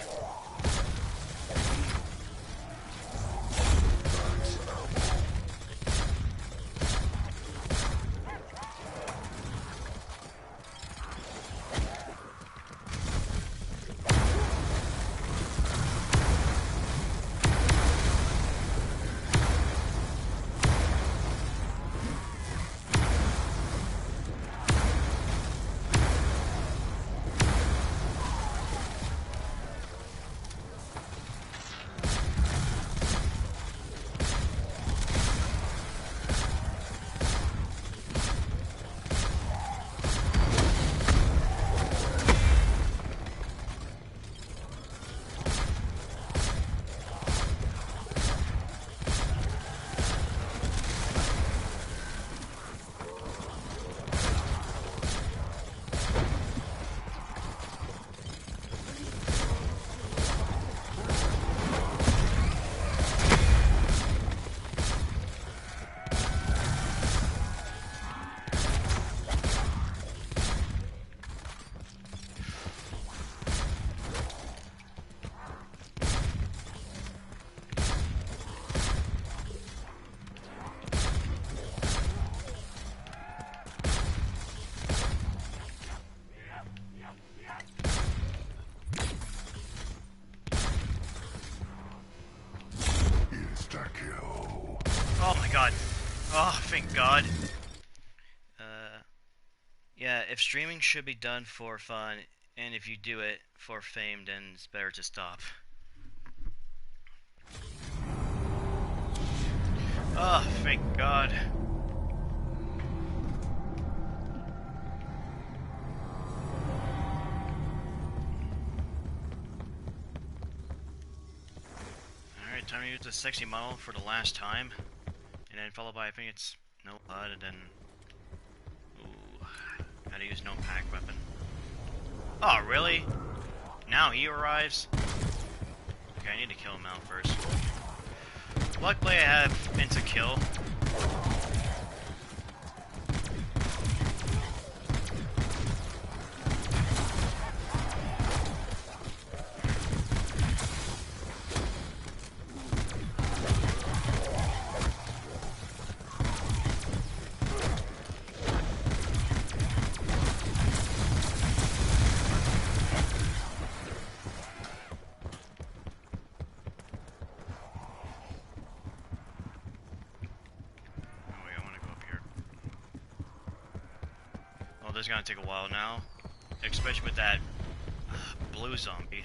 god. Oh, thank god. Yeah, if streaming should be done for fun, and if you do it for fame, then it's better to stop. Oh, thank god. Alright, time to use the sexy model for the last time. And then followed by, I think it's no HUD, and then... Ooh, gotta use no pack weapon. Oh, really? Now he arrives? Okay, I need to kill him out first. Luckily I have Insta-kill. This is gonna take a while now, especially with that blue zombie.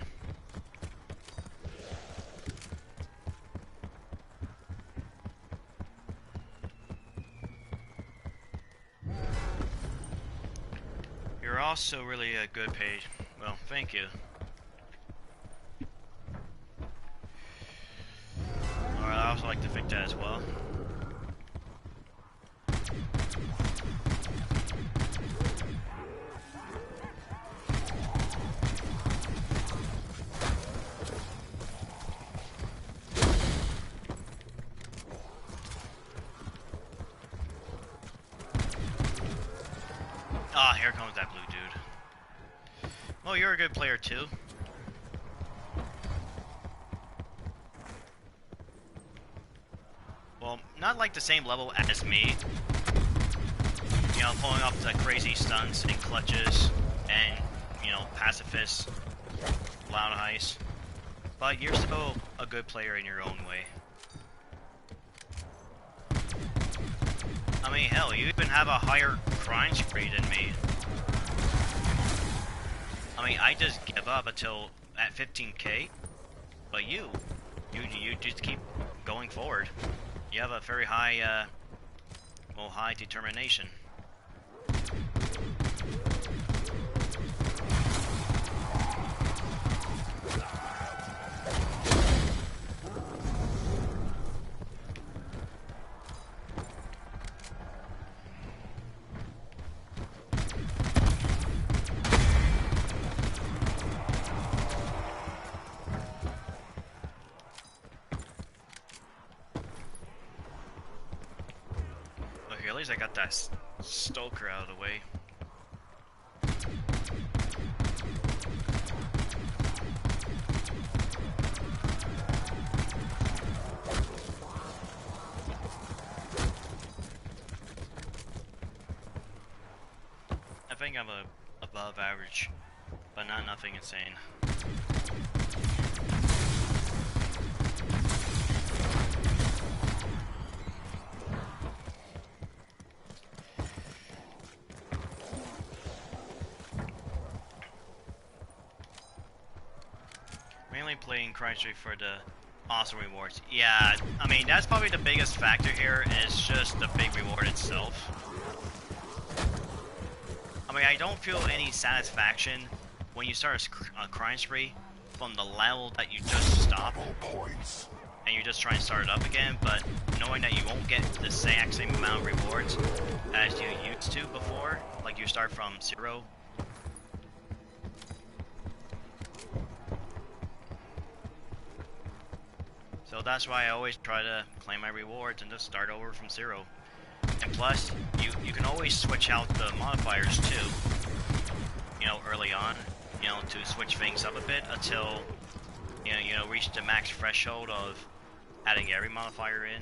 You're also really a good page. Well, thank you. Alright, I also like to think that as well. Ah, here comes that blue dude. Well, you're a good player too. Well, not like the same level as me. You know, pulling off the crazy stunts and clutches and, you know, pacifist, loud heist. But you're still a good player in your own way. I mean, hell, you even have a higher crime spree than me. I mean, I just give up until at 15k, but you just keep going forward. You have a very high, well, high determination. Okay, at least I got that Stoker out of the way. I think I'm above average, but not nothing insane. Mainly playing Crime Street for the awesome rewards. Yeah, I mean, that's probably the biggest factor here, is just the big reward itself. I mean, I don't feel any satisfaction when you start a crime spree from the level that you just stopped, and you just try and start it up again, but knowing that you won't get the exact same amount of rewards as you used to before, like you start from 0. So that's why I always try to claim my rewards and just start over from 0. And plus, you can always switch out the modifiers too, you know, early on, you know, to switch things up a bit until, you know, reach the max threshold of adding every modifier in.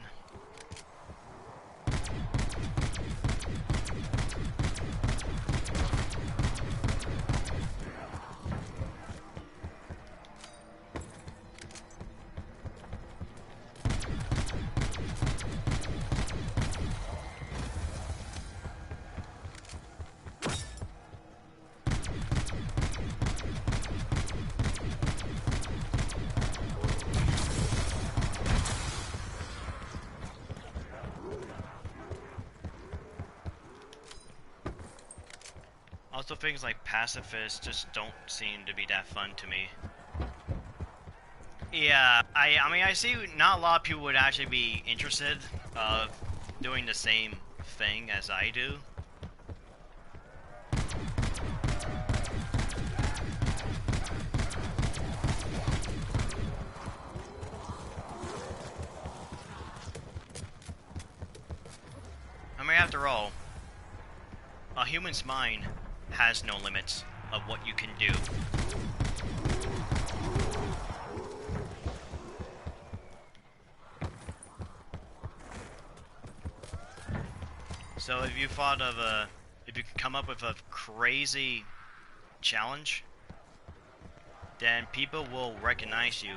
Also, things like pacifists just don't seem to be that fun to me. Yeah, I mean, I see not a lot of people would actually be interested of doing the same thing as I do. I mean, after all, a human's mind has no limits of what you can do. So if you thought of if you can come up with a crazy challenge, then people will recognize you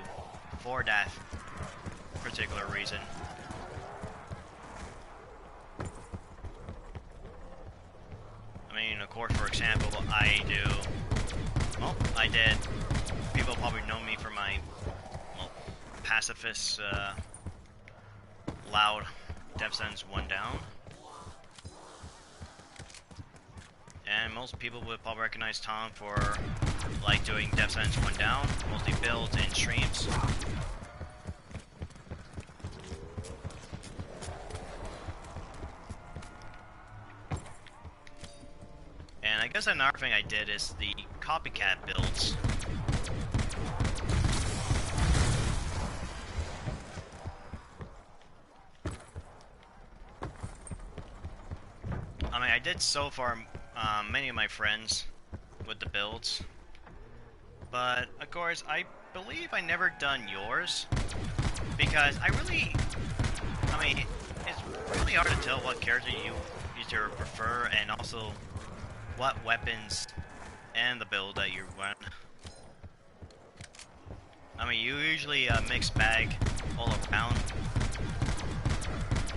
for that particular reason. I mean, of course, for example, I did, people probably know me for my, well, pacifist, loud death sentence one down. And most people would probably recognize Tom for, like, doing death sentence one down, mostly builds and streams. And I guess another thing I did is the copycat builds. I mean, I did so far many of my friends with the builds, but of course I believe I never done yours because I mean, it's really hard to tell what character you either prefer and also what weapons and the build that you run. I mean, you usually mix bag all around,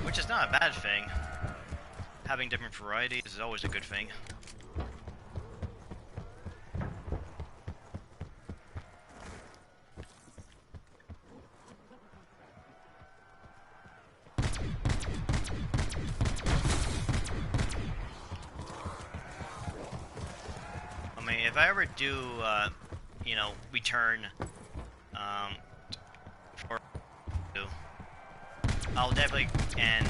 which is not a bad thing. Having different varieties is always a good thing. I mean, if I ever do, you know, return, for I'll definitely, and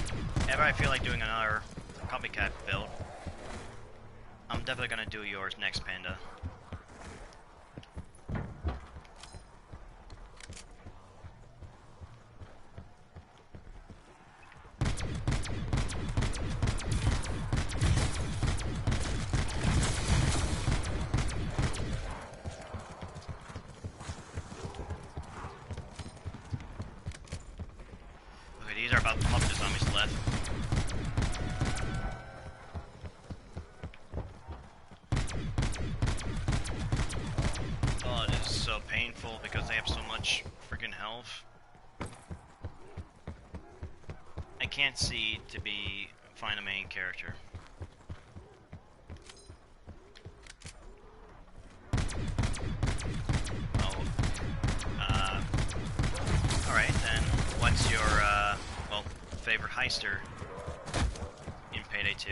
if I feel like doing another copycat build, I'm definitely gonna do yours next, Panda. Okay, these are about the puppet zombies left. Oh, it is so painful because they have so much freaking health. I can't see to find a main character. Oh, alright then, what's your, well, favorite heister in Payday 2?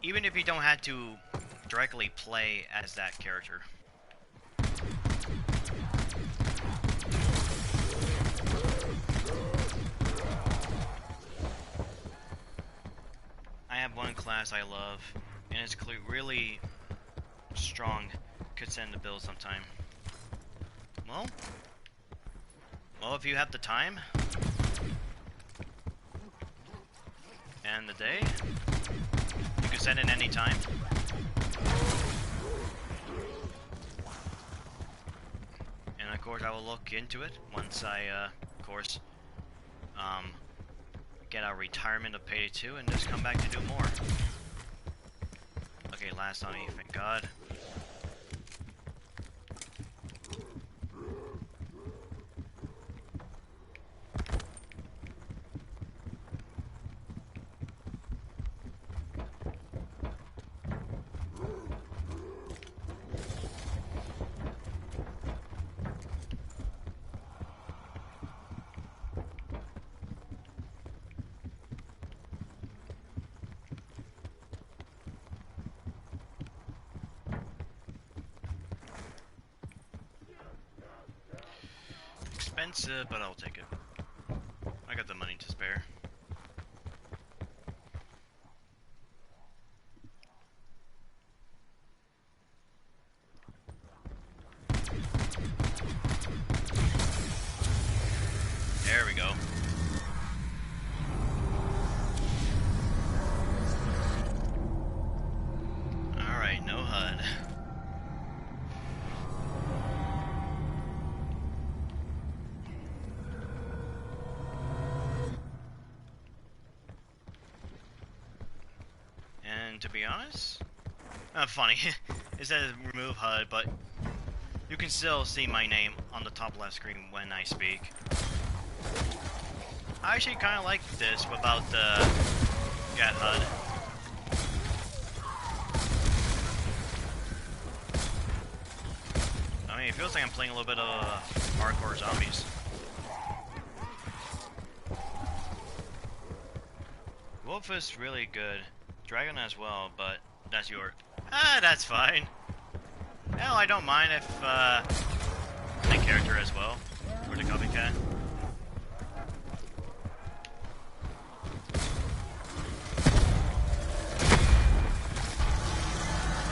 Even if you don't have to directly play as that character. I have one class I love, and it's really strong, could send the build sometime. Well, if you have the time and the day, you can send it any time. And of course, I will look into it once I, of course, get our retirement of Payday 2 and just come back to do more. Okay, last on me, thank God. expensive, but I'll take it. I got the money to spare. There we go. Alright, no HUD. And to be honest, funny, it says remove HUD, but you can still see my name on the top left screen when I speak. I actually kind of like this without the get HUD. I mean, it feels like I'm playing a little bit of hardcore zombies. Wolf is really good. Dragon as well, but that's your... that's fine. Hell, I don't mind if, my character as well. Or the copycat.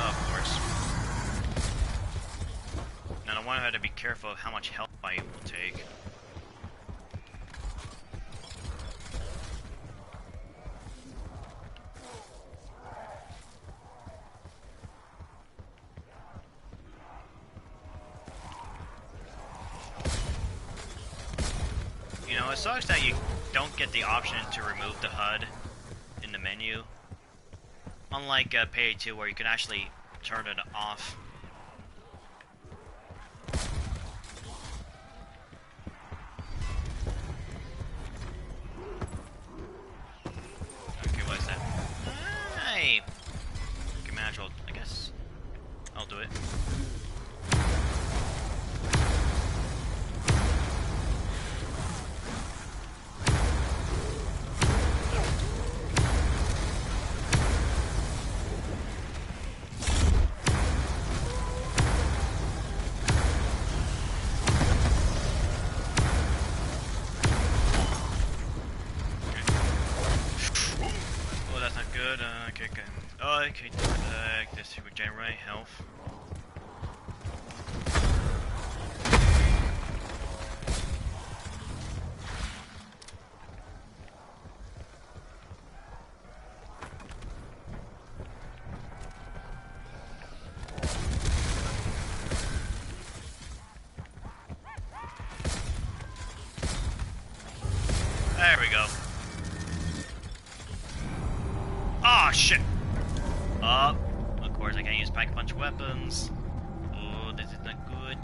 Oh, of course. Now, I want her to be careful of how much health I will take. You know, it sucks that you don't get the option to remove the HUD in the menu. Unlike Payday 2 where you can actually turn it off. Okay, what is that? Hey! Okay, magical, I guess. I'll do it. Okay, this to regenerate health. There we go. Oh shit! Oh, of course I can't use pack-a-punch weapons. Oh, this is not good.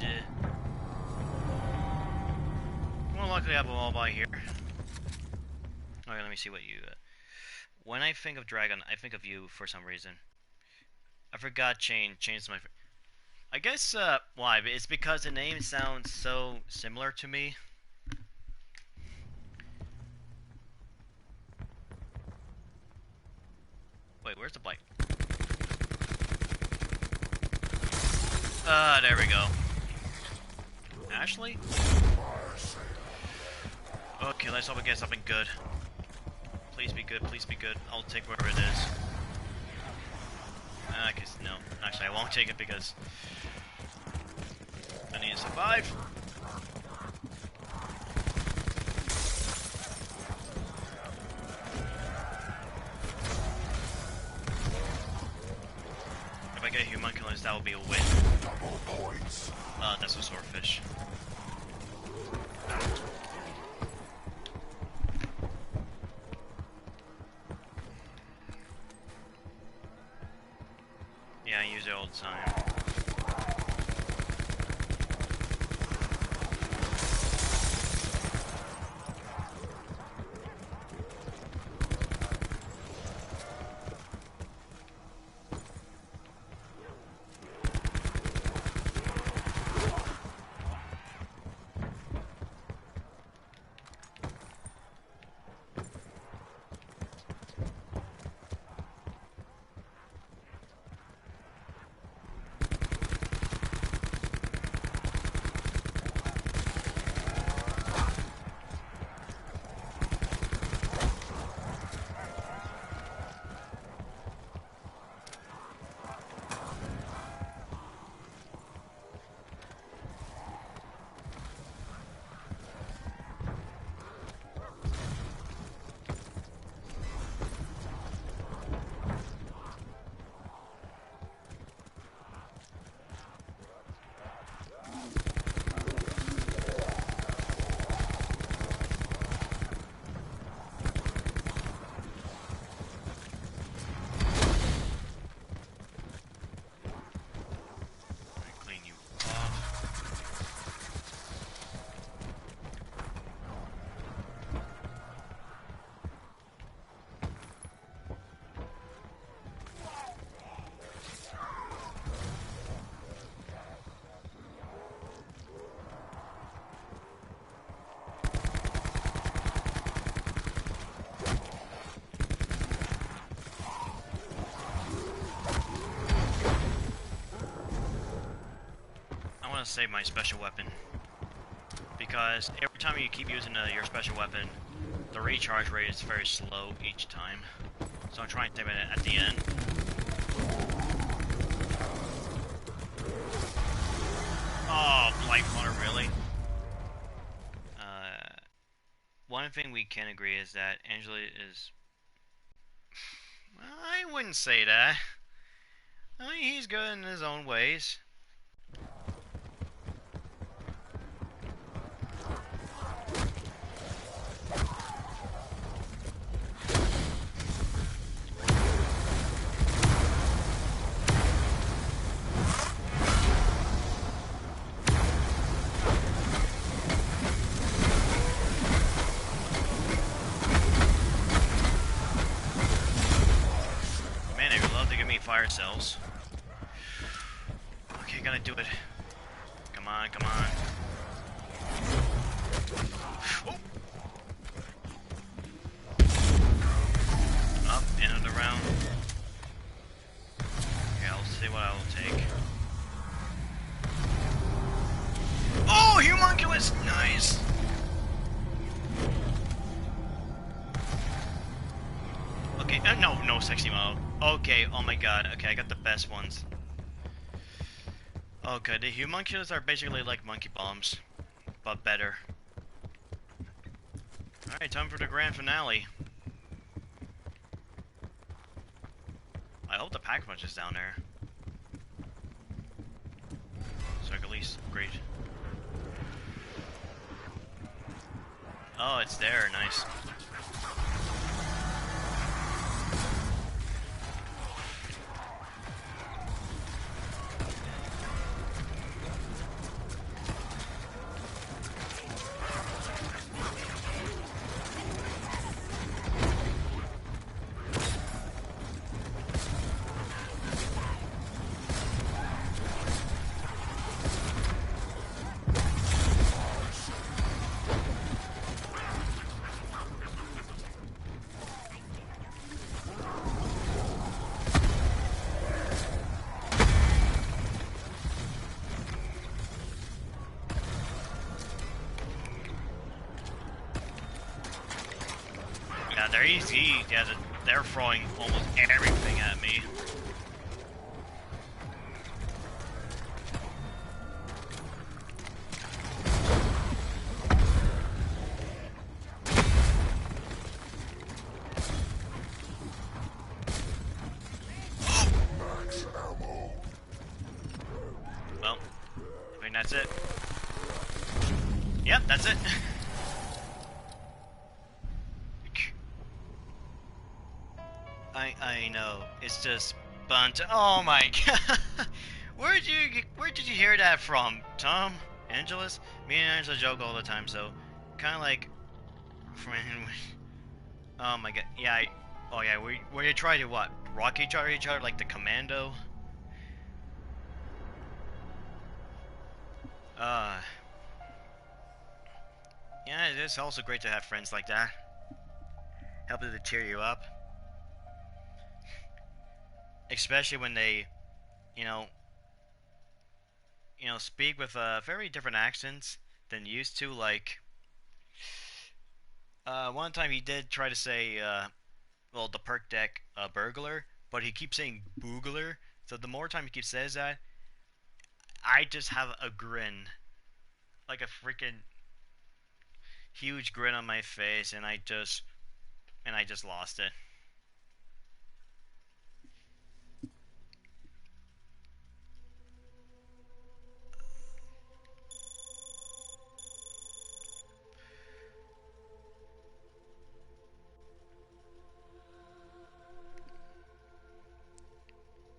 Well, luckily I have a wall by here. Okay, let me see what you... when I think of Dragon, I think of you for some reason. I forgot changed my... I guess, why? It's because the name sounds so similar to me. Wait, where's the bike? There we go. Ashley? Okay, let's hope we get something good. Please be good, please be good. I'll take whatever it is. Okay, no. Actually, I won't take it because I need to survive. If I get a homunculus, that will be a win. Double points. That's a swordfish. Yeah, I use it all the time. save my special weapon. Because every time you keep using your special weapon, the recharge rate is very slow each time. So I'm trying to save it at the end. Oh, Blightwater, really? One thing we can agree is that Angela is... Well, I wouldn't say that. I mean, he's good in his own ways. Man, they would love to give me fire cells. Okay, gotta do it. Come on, come on. Oh. Up, end of the round. Okay, I'll see what I will take. Oh, Humunculus! Nice! Okay, no sexy mode. Okay, oh my god. Okay, I got the best ones. Okay, the Humunculus are basically like monkey bombs, but better. Alright, time for the grand finale. I hope the pack punch is down there. So I can at least upgrade. Oh, it's there, nice. Yeah, they're easy. Yeah, they're throwing almost everything at me. Max ammo. Well, I think that's it. Yep, that's it. I know. It's just bunt. Oh my god. Where did you hear that from, Tom? Angelus? Me and Angela joke all the time, so kind of like oh my god. Yeah. Oh yeah. We try to what? Rock each other like the commando. Uh. Yeah, it is also great to have friends like that. Helping to cheer you up. Especially when they, you know, speak with very different accents than used to. Like, one time he did try to say, well, the perk deck burglar, but he keeps saying boogler. So the more time he keeps says that, I just have a grin, like a freaking huge grin on my face, and I just lost it.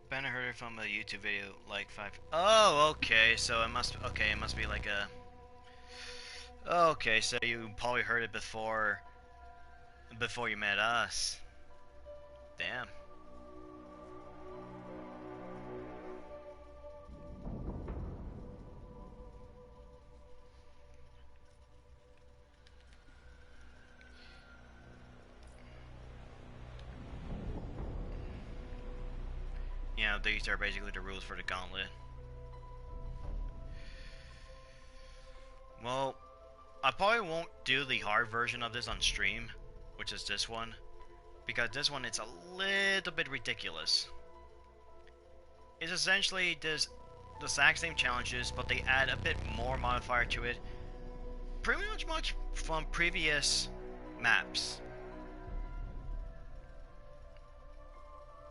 Ben heard it from a YouTube video like 5. Oh, okay. So it must. Okay, it must be like a. Okay, so you probably heard it before you met us. Damn. You know, these are basically the rules for the Gauntlet. Well, I probably won't do the hard version of this on stream, which is this one, because this one it's a little bit ridiculous. It's essentially the exact same challenges, but they add a bit more modifier to it, pretty much from previous maps.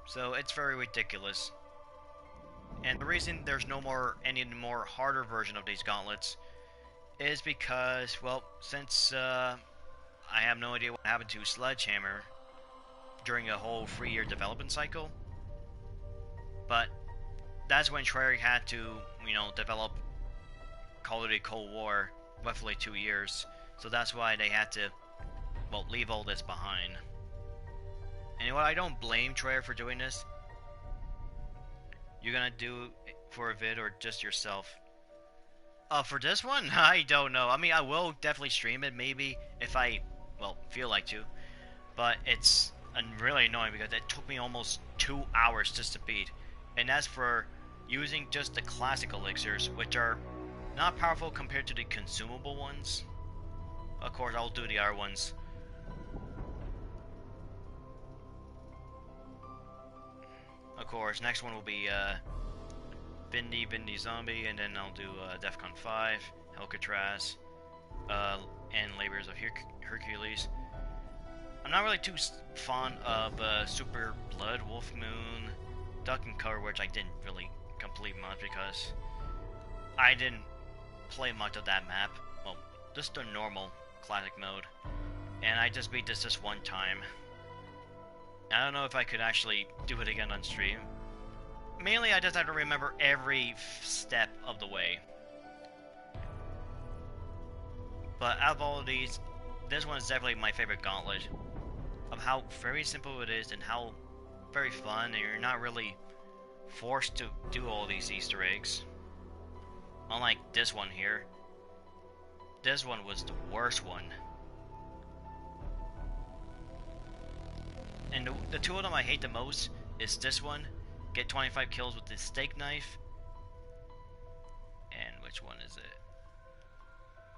So it's very ridiculous. And the reason there's no more any more harder version of these gauntlets is because, well, since I have no idea what happened to Sledgehammer during a whole 3-year development cycle, but that's when Treyarch had to, develop Call of Duty Cold War roughly 2 years. So that's why they had to, well, leave all this behind. And you know what? I don't blame Treyarch for doing this. You're gonna do it for a vid or just yourself? For this one, I don't know. I mean, I will definitely stream it, maybe, if I, well, feel like to. But it's really annoying because it took me almost 2 hours just to beat. And that's for using just the classic elixirs, which are not powerful compared to the consumable ones. Of course, I'll do the other ones. Of course, next one will be Bindi Zombie, and then I'll do Defcon 5, Alcatraz, and Labors of Hercules. I'm not really too fond of Super Blood, Wolf Moon, Duck and Cover, which I didn't really complete much because I didn't play much of that map. Well, just the normal classic mode, and I just beat this just one time. I don't know if I could actually do it again on stream. Mainly, I just have to remember every step of the way. But out of all of these, this one is definitely my favorite Gauntlet. Of how very simple it is and how very fun, and you're not really forced to do all these Easter eggs. Unlike this one here. This one was the worst one. And the two of them I hate the most is this one, get 25 kills with the steak knife, and which one is it?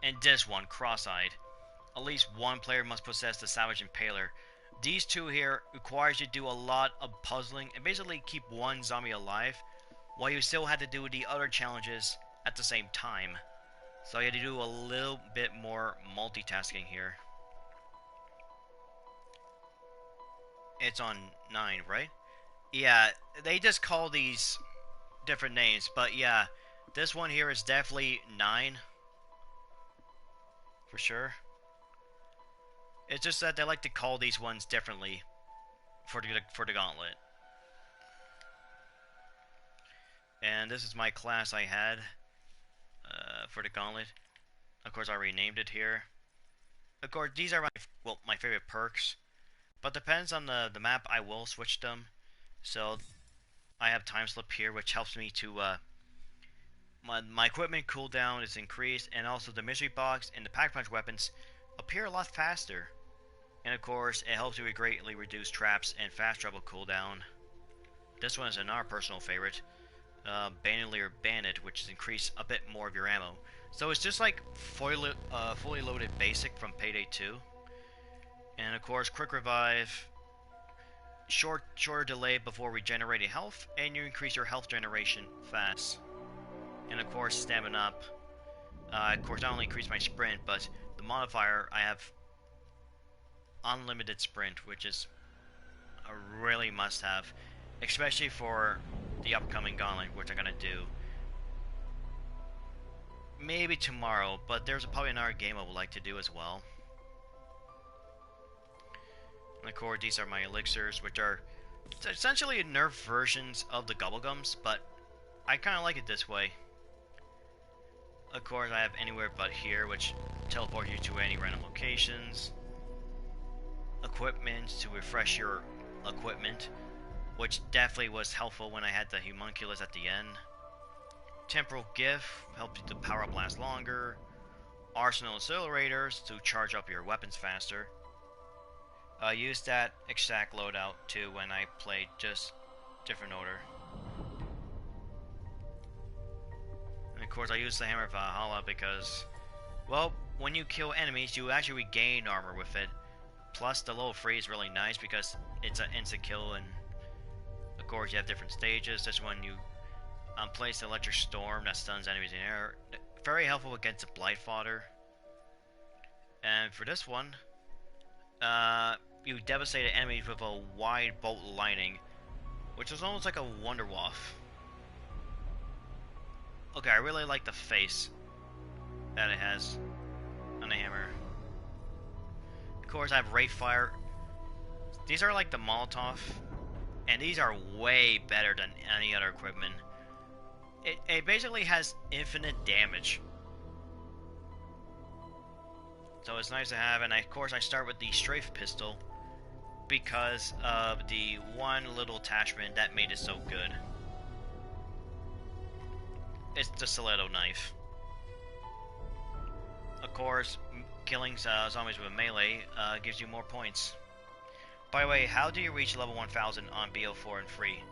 And this one, cross-eyed. At least one player must possess the Savage Impaler. These two here requires you to do a lot of puzzling and basically keep one zombie alive, while you still had to do the other challenges at the same time. So you had to do a little bit more multitasking here. It's on 9, right? Yeah, they just call these different names, but yeah, this one here is definitely 9. For sure. It's just that they like to call these ones differently for the Gauntlet. And this is my class I had for the Gauntlet. Of course, I renamed it here. Of course, these are my favorite perks. But depends on the map, I will switch them. So I have time slip here, which helps me to my equipment cooldown is increased, and also the mystery box and the pack punch weapons appear a lot faster. And of course, it helps you greatly reduce traps and fast travel cooldown. This one is another personal favorite, Bandolier Bandit, which is increase a bit more of your ammo. So it's just like fully loaded basic from Payday 2. And of course, quick revive, shorter delay before regenerating health, and you increase your health generation fast. And of course, stamina up. Of course, I only increase my sprint, but the modifier, I have unlimited sprint, which is a really must-have, especially for the upcoming Gauntlet, which I'm gonna do maybe tomorrow. But there's probably another game I would like to do as well. And of course, these are my elixirs, which are essentially nerf versions of the Gubblegums, but I kind of like it this way. Of course, I have Anywhere But Here, which teleports you to any random locations. Equipment to refresh your equipment, which definitely was helpful when I had the Homunculus at the end. Temporal Gift helps you to power up last longer. Arsenal Accelerators to charge up your weapons faster. I used that exact loadout too when I played just different order. And of course I used the Hammer of Valhalla because Well, when you kill enemies, you actually regain armor with it. Plus, the level 3 is really nice because it's an instant kill, and of course, you have different stages. This one, you place the electric storm that stuns enemies in air. Very helpful against the blight fodder. And for this one, you devastate enemies with a wide bolt lining, which is almost like a Wonder Waff. Okay, I really like the face that it has on the hammer. Of course, I have Ray Fire. These are like the Molotov, and these are way better than any other equipment. It basically has infinite damage. So it's nice to have, and of course I start with the strafe pistol because of the one little attachment that made it so good. It's the stiletto knife. Of course, killing zombies with a melee gives you more points. By the way, how do you reach level 1000 on BO4 and free?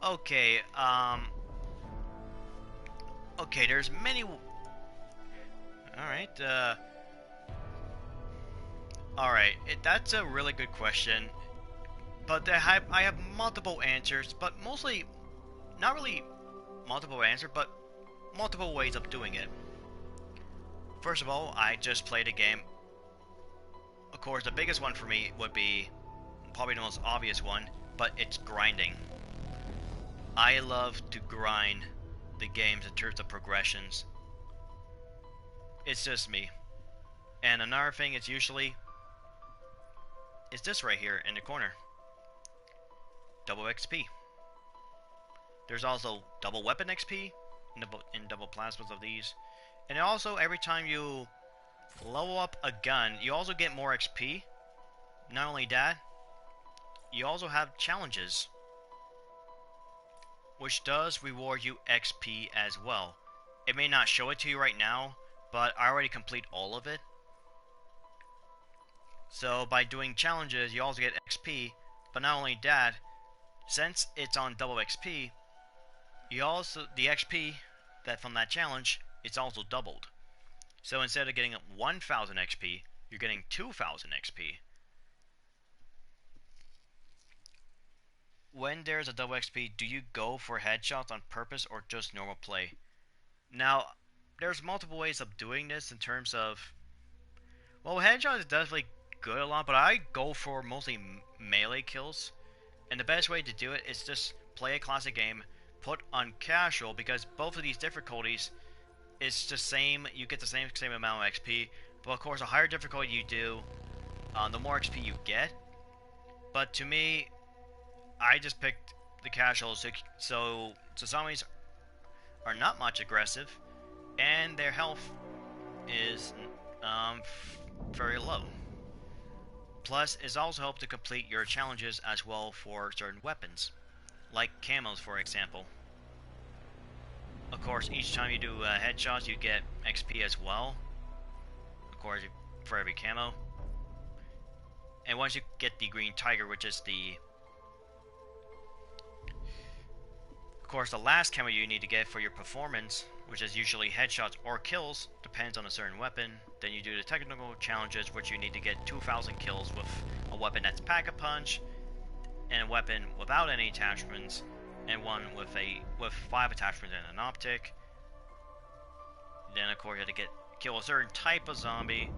Okay, okay, there's many... Alright, Alright, that's a really good question. But I have multiple answers, but mostly... Not really multiple answers, but multiple ways of doing it. First of all, I just played a game. Of course, the biggest one for me would be... Probably the most obvious one, but it's grinding. I love to grind the games in terms of progressions. It's just me. And another thing is usually is this right here in the corner. Double XP. There's also double weapon XP in double plasmas of these. And also every time you level up a gun, you also get more XP. Not only that, you also have challenges, which does reward you XP as well. It may not show it to you right now, but I already complete all of it. So by doing challenges, you also get XP, but not only that, since it's on double XP, you also, the XP that from that challenge, it's also doubled. So instead of getting 1000 XP, you're getting 2000 XP. When there's a double XP, do you go for headshots on purpose or just normal play? Now, there's multiple ways of doing this in terms of... Well, headshot is definitely good a lot, but I go for mostly melee kills. And the best way to do it is just play a classic game, put on casual, because both of these difficulties is the same, you get the same amount of XP. But of course, the higher difficulty you do, the more XP you get. But to me, I just picked the casual, so zombies are not much aggressive, and their health is very low. Plus, it also helps to complete your challenges as well for certain weapons, like camos, for example. Of course, each time you do headshots, you get XP as well. Of course, for every camo. And once you get the green tiger, which is the... Of course, the last camo you need to get for your performance, which is usually headshots or kills, depends on a certain weapon. Then you do the technical challenges, which you need to get 2000 kills with a weapon that's pack-a-punch, and a weapon without any attachments, and one with 5 attachments and an optic. Then of course you have to kill a certain type of zombie,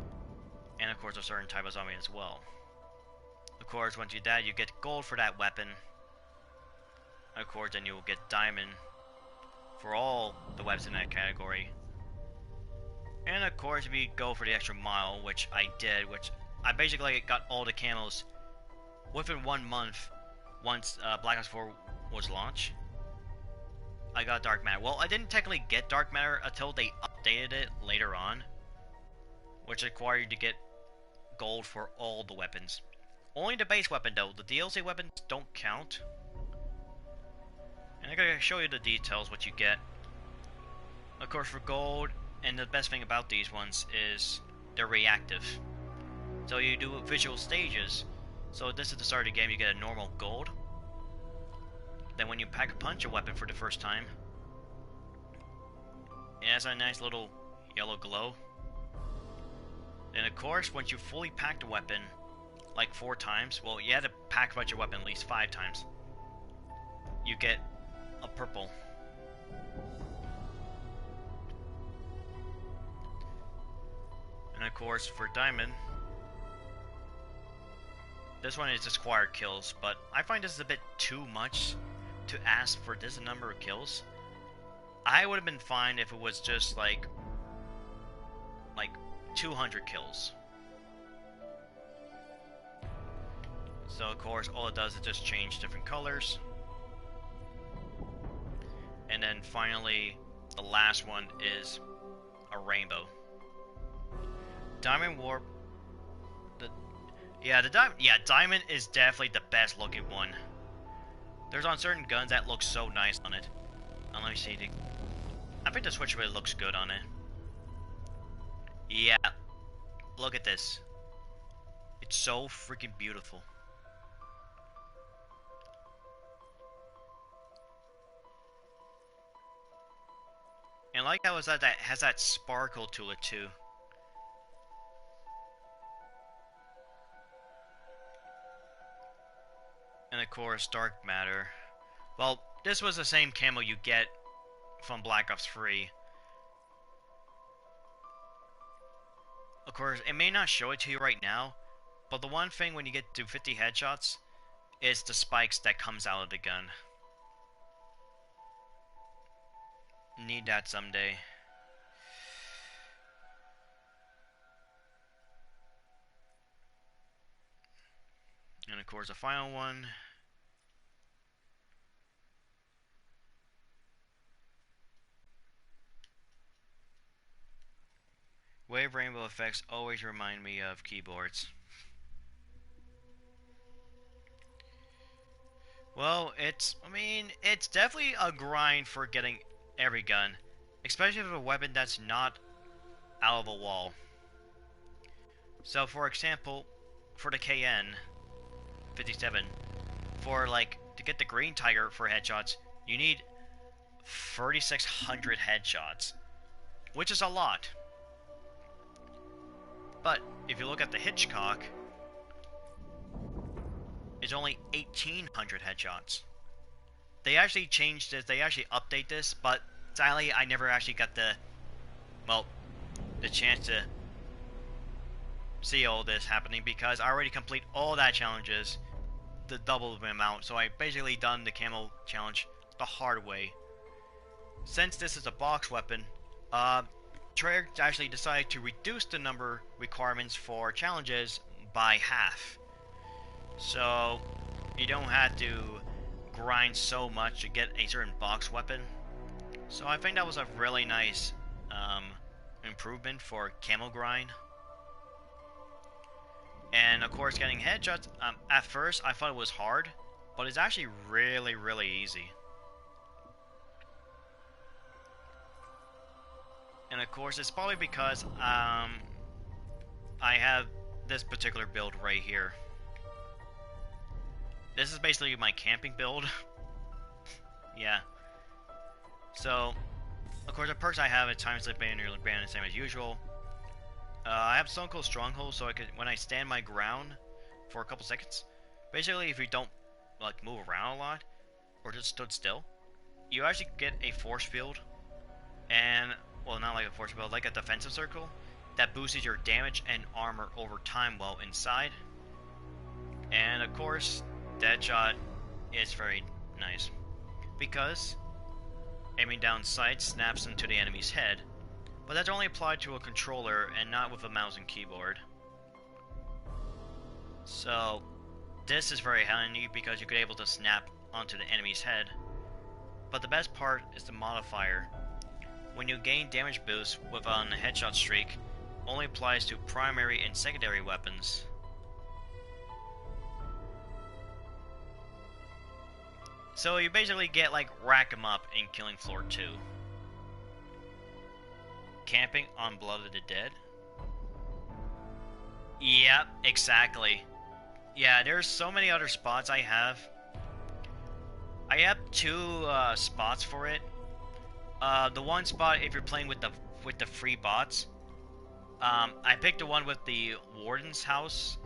and of course a certain type of zombie as well. Of course, once you die, you get gold for that weapon. Of course, then you will get diamond for all the weapons in that category. And of course, if you go for the extra mile, which I did, which I basically got all the camos within 1 month once Black Ops 4 was launched. I got Dark Matter. Well, I didn't technically get Dark Matter until they updated it later on, which required you to get gold for all the weapons. Only the base weapon though, the DLC weapons don't count. And I'm going to show you the details, what you get. Of course, for gold, and the best thing about these ones is they're reactive. So you do visual stages. So this is the start of the game, you get a normal gold. Then when you pack-a-punch a weapon for the first time, it has a nice little yellow glow. And of course, once you fully pack the weapon, like 4 times, well, you had to pack about your weapon at least 5 times, you get a purple. And of course, for diamond, this one is just required kills, but I find this is a bit too much to ask for this number of kills. I would have been fine if it was just like 200 kills. So of course, all it does is just change different colors. And then finally, the last one is a rainbow. Diamond Warp. Diamond is definitely the best looking one. There's on certain guns that looks so nice on it. Let me see. I think the switchblade looks good on it. Yeah. Look at this. It's so freaking beautiful. And like how that has that sparkle to it too. And of course, dark matter. Well, this was the same camo you get from Black Ops 3. Of course, it may not show it to you right now, but the one thing when you get to 50 headshots is the spikes that comes out of the gun. Need that someday. And of course, the final one. Wave rainbow effects always remind me of keyboards. Well, it's definitely a grind for getting every gun, especially with a weapon that's not out of a wall. So, for example, for the KN 57, to get the green tiger for headshots, you need 3,600 headshots, which is a lot. But if you look at the Hitchcock, it's only 1,800 headshots. They actually changed this, they actually update this, but sadly I never actually got the chance to see all this happening because I already complete all that challenges, the double amount, so I basically done the camo challenge the hard way. Since this is a box weapon, Treyarch actually decided to reduce the number requirements for challenges by half. So you don't have to grind so much to get a certain box weapon. So I think that was a really nice improvement for camo grind. And of course, getting headshots, at first I thought it was hard, but it's actually really, really easy. And of course, it's probably because I have this particular build right here. This is basically my camping build. Yeah. So, of course, the perks I have at time slip and nearly banned the same as usual. I have Stone Cold Stronghold, so I could, when I stand my ground for a couple seconds, basically if you don't move around a lot or just stood still, you actually get a force field, and well, not like a force field, like a defensive circle that boosts your damage and armor over time while inside. And of course, Deadshot is very nice because aiming down sight snaps into the enemy's head, but that's only applied to a controller and not with a mouse and keyboard. So this is very handy because you could able to snap onto the enemy's head. But the best part is the modifier. When you gain damage boost with a headshot streak, only applies to primary and secondary weapons. So you basically get rack 'em up in Killing Floor 2. Camping on Blood of the Dead? Yep, exactly. Yeah, there's so many other spots I have. I have 2 spots for it. The one spot if you're playing with the free bots, I picked the one with the warden's house.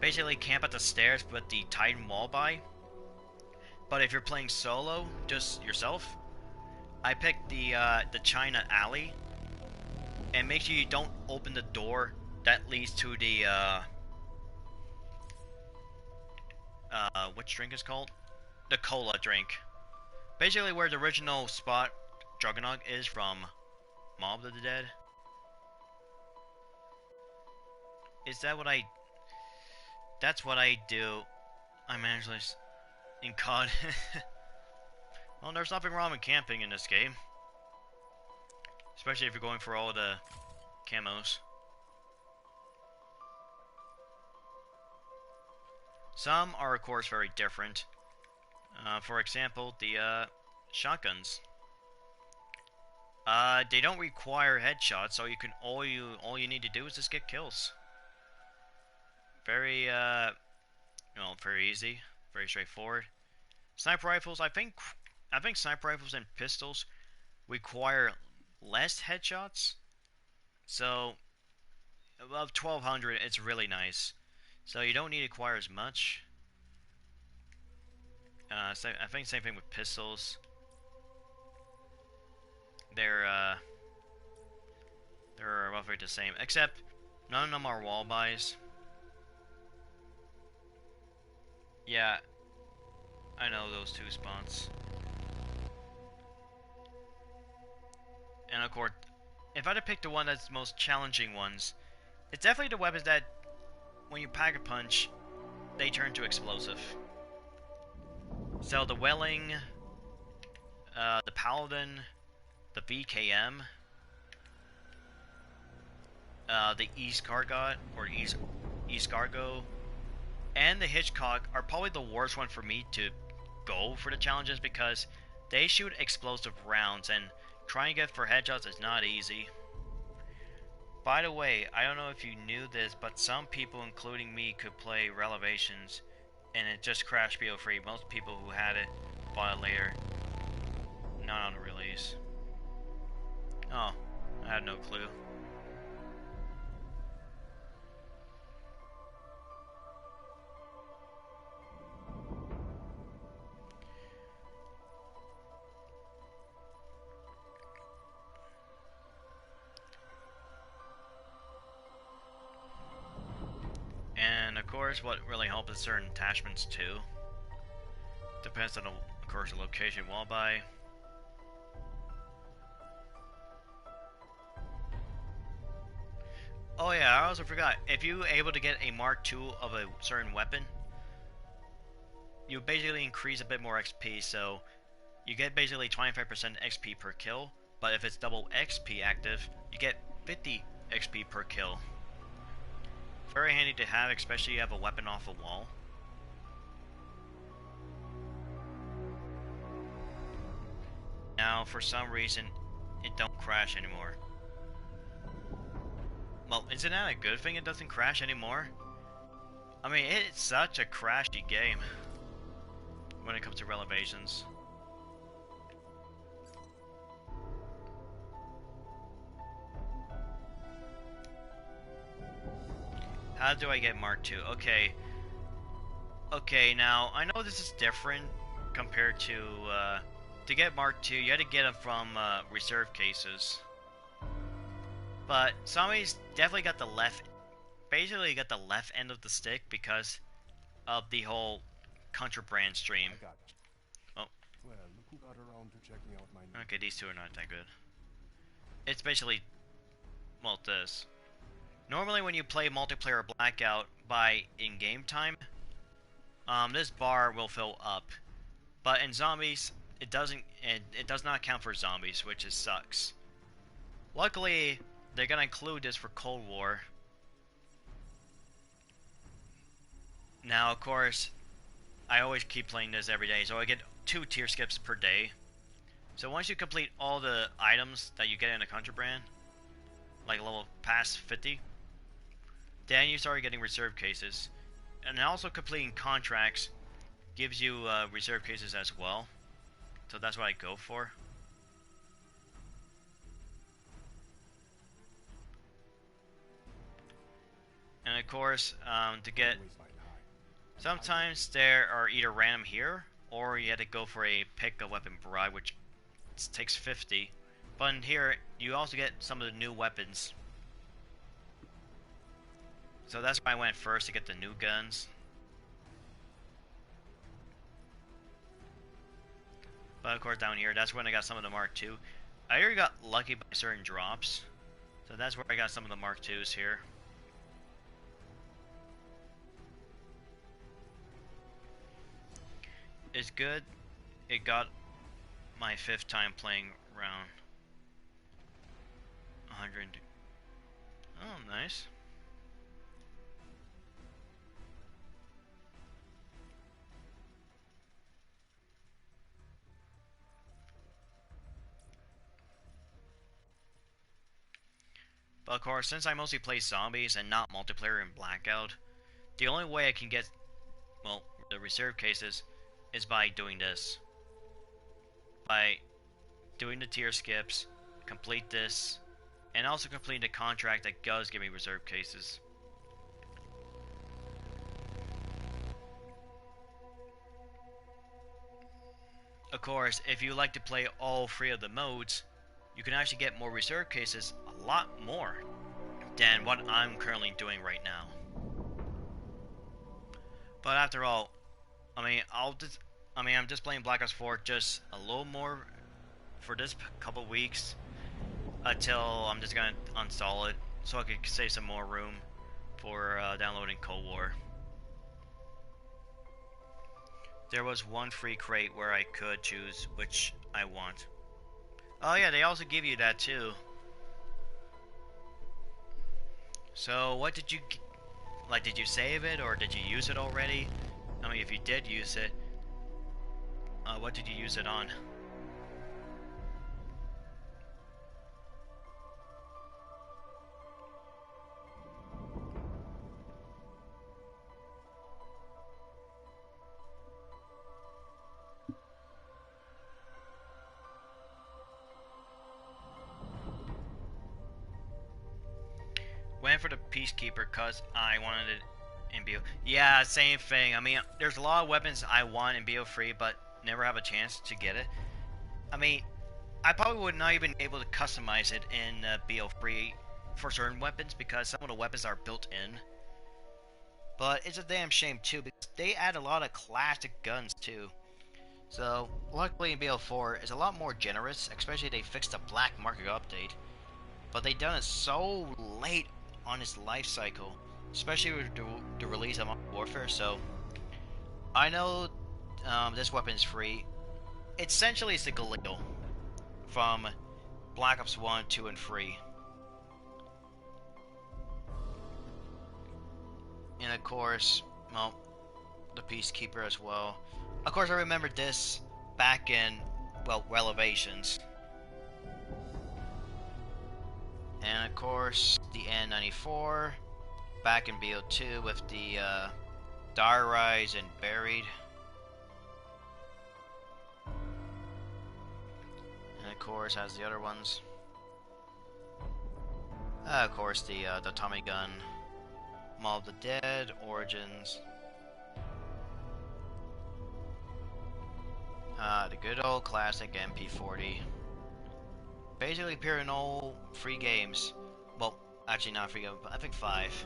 Basically, camp at the stairs with the Titan wall by. But if you're playing solo, just yourself, I picked the China alley. And make sure you don't open the door that leads to the which drink is called? The cola drink. Basically, where the original spot Juggernaut is from Mob of the Dead. Is that what I... That's what I do. I'm actually in COD. Well, there's nothing wrong with camping in this game. Especially if you're going for all the camos. Some are, of course, very different. For example, the shotguns. They don't require headshots, so you can all you need to do is just get kills. Very very easy, very straightforward. Sniper rifles, I think sniper rifles and pistols require less headshots. So above 1200, it's really nice. So you don't need to acquire as much. So I think same thing with pistols. They're roughly the same, except none of them are wall buys. Yeah, I know those two spots. And of course, if I had to pick the one that's the most challenging ones, it's definitely the weapons that, when you pack a punch, they turn to explosive. So the Welling, the Paladin, the VKM, the Escargot, or Escargo, and the Hitchcock are probably the worst one for me to go for the challenges because they shoot explosive rounds and trying to get for headshots is not easy. By the way, I don't know if you knew this, but some people, including me, could play Revelations and it just crashed BO4. Most people who had it bought it later, not on the release. Oh, I had no clue. And of course, what really helps is certain attachments too. Depends on, of course, the location wall buy. Oh yeah, I also forgot. If you're able to get a Mark II of a certain weapon, you basically increase a bit more XP. So you get basically 25% XP per kill. But if it's double XP active, you get 50 XP per kill. Very handy to have, especially if you have a weapon off a wall. Now, for some reason, it don't crash anymore. Well, isn't that a good thing it doesn't crash anymore? I mean, it's such a crashy game when it comes to Revelations. How do I get Mark II? Okay. Okay, now, I know this is different compared to get Mark II, you had to get them from reserve cases. But somebody's definitely got the basically got the left end of the stick because of the whole contraband stream. I got it. Oh. Well, look who got around to checking out my Okay, these two are not that good. It's basically, well, this. Normally when you play multiplayer Blackout by in-game time, this bar will fill up. But in zombies, it doesn't. It does not count for zombies, which is sucks. Luckily, they're gonna include this for Cold War. Now, of course, I always keep playing this every day, so I get 2 tier skips per day. So once you complete all the items that you get in a contraband, like level past 50, then you start getting reserve cases. And also completing contracts gives you reserve cases as well. So that's what I go for. And of course, to get... Always fight high. Sometimes there are either random here, or you had to go for a pick a weapon bribe, which takes 50. But in here, you also get some of the new weapons. So that's why I went first, to get the new guns. But of course down here, that's when I got some of the Mark II. I already got lucky by certain drops. So that's where I got some of the Mark IIs here. It's good. It got my 5th time playing around 100. Oh, nice. But of course, since I mostly play zombies and not multiplayer in Blackout, the only way I can get, well, the reserve cases is by doing this. By doing the tier skips, complete this, and also complete the contract that does give me reserve cases. Of course, if you like to play all 3 of the modes, you can actually get more reserve cases, a lot more, than what I'm currently doing right now. But after all, I'm just playing Black Ops 4 just a little more for this couple weeks until I'm just gonna uninstall it so I could save some more room for downloading Cold War. There was one free crate where I could choose which I want. Oh yeah, they also give you that too. So what did you, like, did you save it or did you use it already? I mean, if you did use it, what did you use it on? Went for the Peacekeeper cause I wanted it in BO. Yeah, same thing. I mean, there's a lot of weapons I want in BO3, but never have a chance to get it. I mean, I probably would not even be able to customize it in BO3 for certain weapons because some of the weapons are built in. But it's a damn shame too because they add a lot of classic guns too. So luckily in BO4 it's a lot more generous, especially they fixed the black market update. But they done it so late on its life cycle, especially with the release of Modern Warfare. So I know this weapon is free. Essentially, it's the Galil from Black Ops 1, 2, and 3. And of course, well, the Peacekeeper as well. Of course, I remember this back in, well, Relevations. And of course, the N94 back in BO2 with the Dire Rise and Buried. And of course, has the other ones. Of course, the Tommy Gun, Mall of the Dead, Origins. The good old classic MP40. Basically appear in all 3 games. Well, actually not 3 games, but I think 5.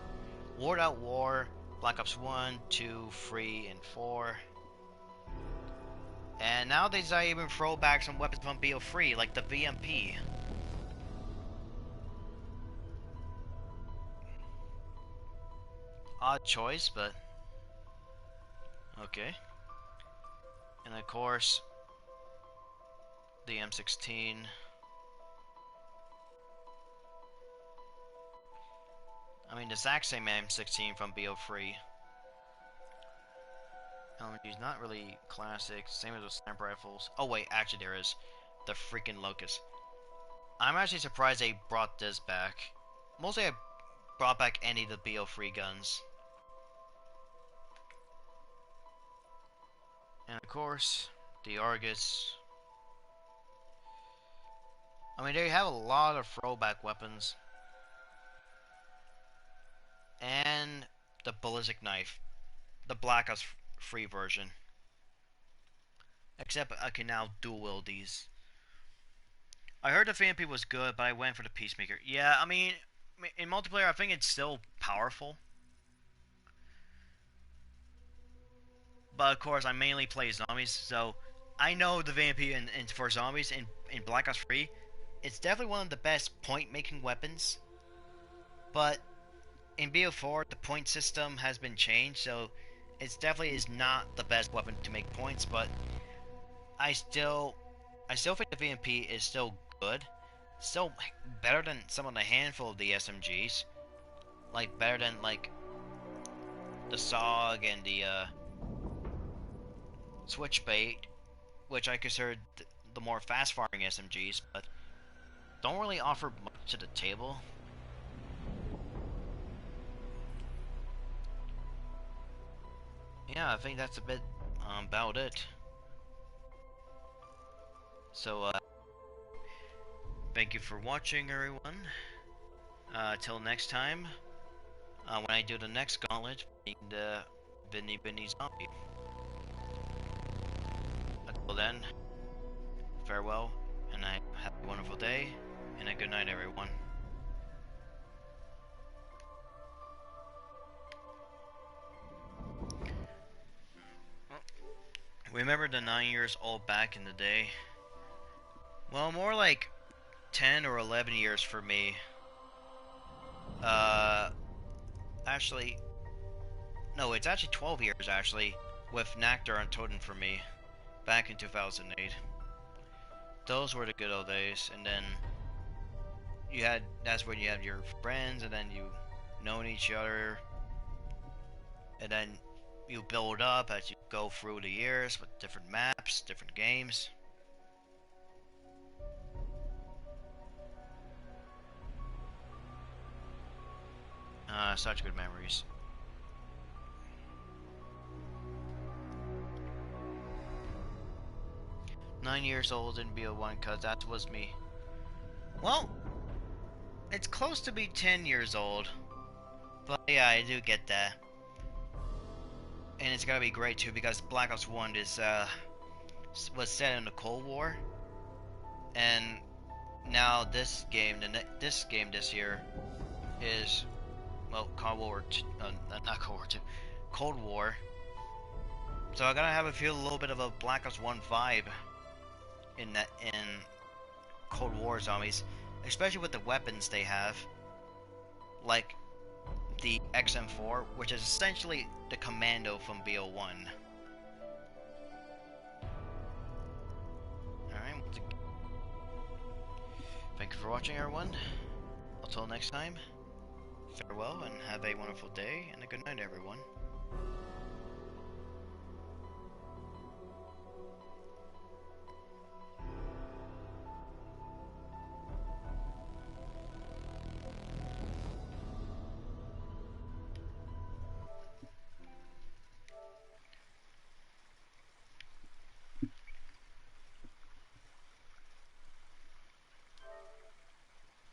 Ward Out War, Black Ops 1, 2, 3, and 4. And nowadays I even throw back some weapons from BO3, like the VMP. Odd choice, but okay. And of course, the M16. I mean, the exact same M16 from BO3. LMG's not really classic. Same as with sniper rifles. Oh wait, actually there is. The freaking Locust. I'm actually surprised they brought this back. Mostly I brought back any of the BO3 guns. And of course, the Argus. I mean, they have a lot of throwback weapons. And ballistic knife, the Black Ops free version. Except I can now dual wield these. I heard the VMP was good, but I went for the Peacemaker. Yeah, I mean, in multiplayer, I think it's still powerful. But of course, I mainly play zombies, so I know the VMP for zombies in Black Ops 3, it's definitely one of the best point-making weapons. But in BO4, the point system has been changed, so it definitely is not the best weapon to make points. But I still think the VMP is still good, still better than some of the handful of the SMGs, like better than like the SOG and the Switchbait, which I consider the more fast-firing SMGs, but don't really offer much to the table. Yeah, I think that's a bit about it. So, thank you for watching, everyone. Till next time, when I do the next Gauntlet, being the Vinny Zombie. Until then, farewell, and have a wonderful day, and a good night, everyone. Remember the 9 years old back in the day? Well, more like 10 or 11 years for me. Actually, no, it's actually 12 years, actually, with Nectar and Totem for me, back in 2008. Those were the good old days, and then that's when you have your friends, and then you known each other, and then you build up as you go through the years with different maps, different games. Such good memories. "9 years old in BO1, cause that was me." Well, it's close to be 10 years old, but yeah, I do get that. And it's gotta be great too, because Black Ops 1 was set in the Cold War, and now this game this year is, well, Cold War, not Cold War 2, Cold War. So I gotta have a little bit of a Black Ops 1 vibe in Cold War zombies, especially with the weapons they have, like the XM4, which is essentially the commando from BO1. Alright, thank you for watching, everyone. Until next time, farewell and have a wonderful day and a good night, everyone.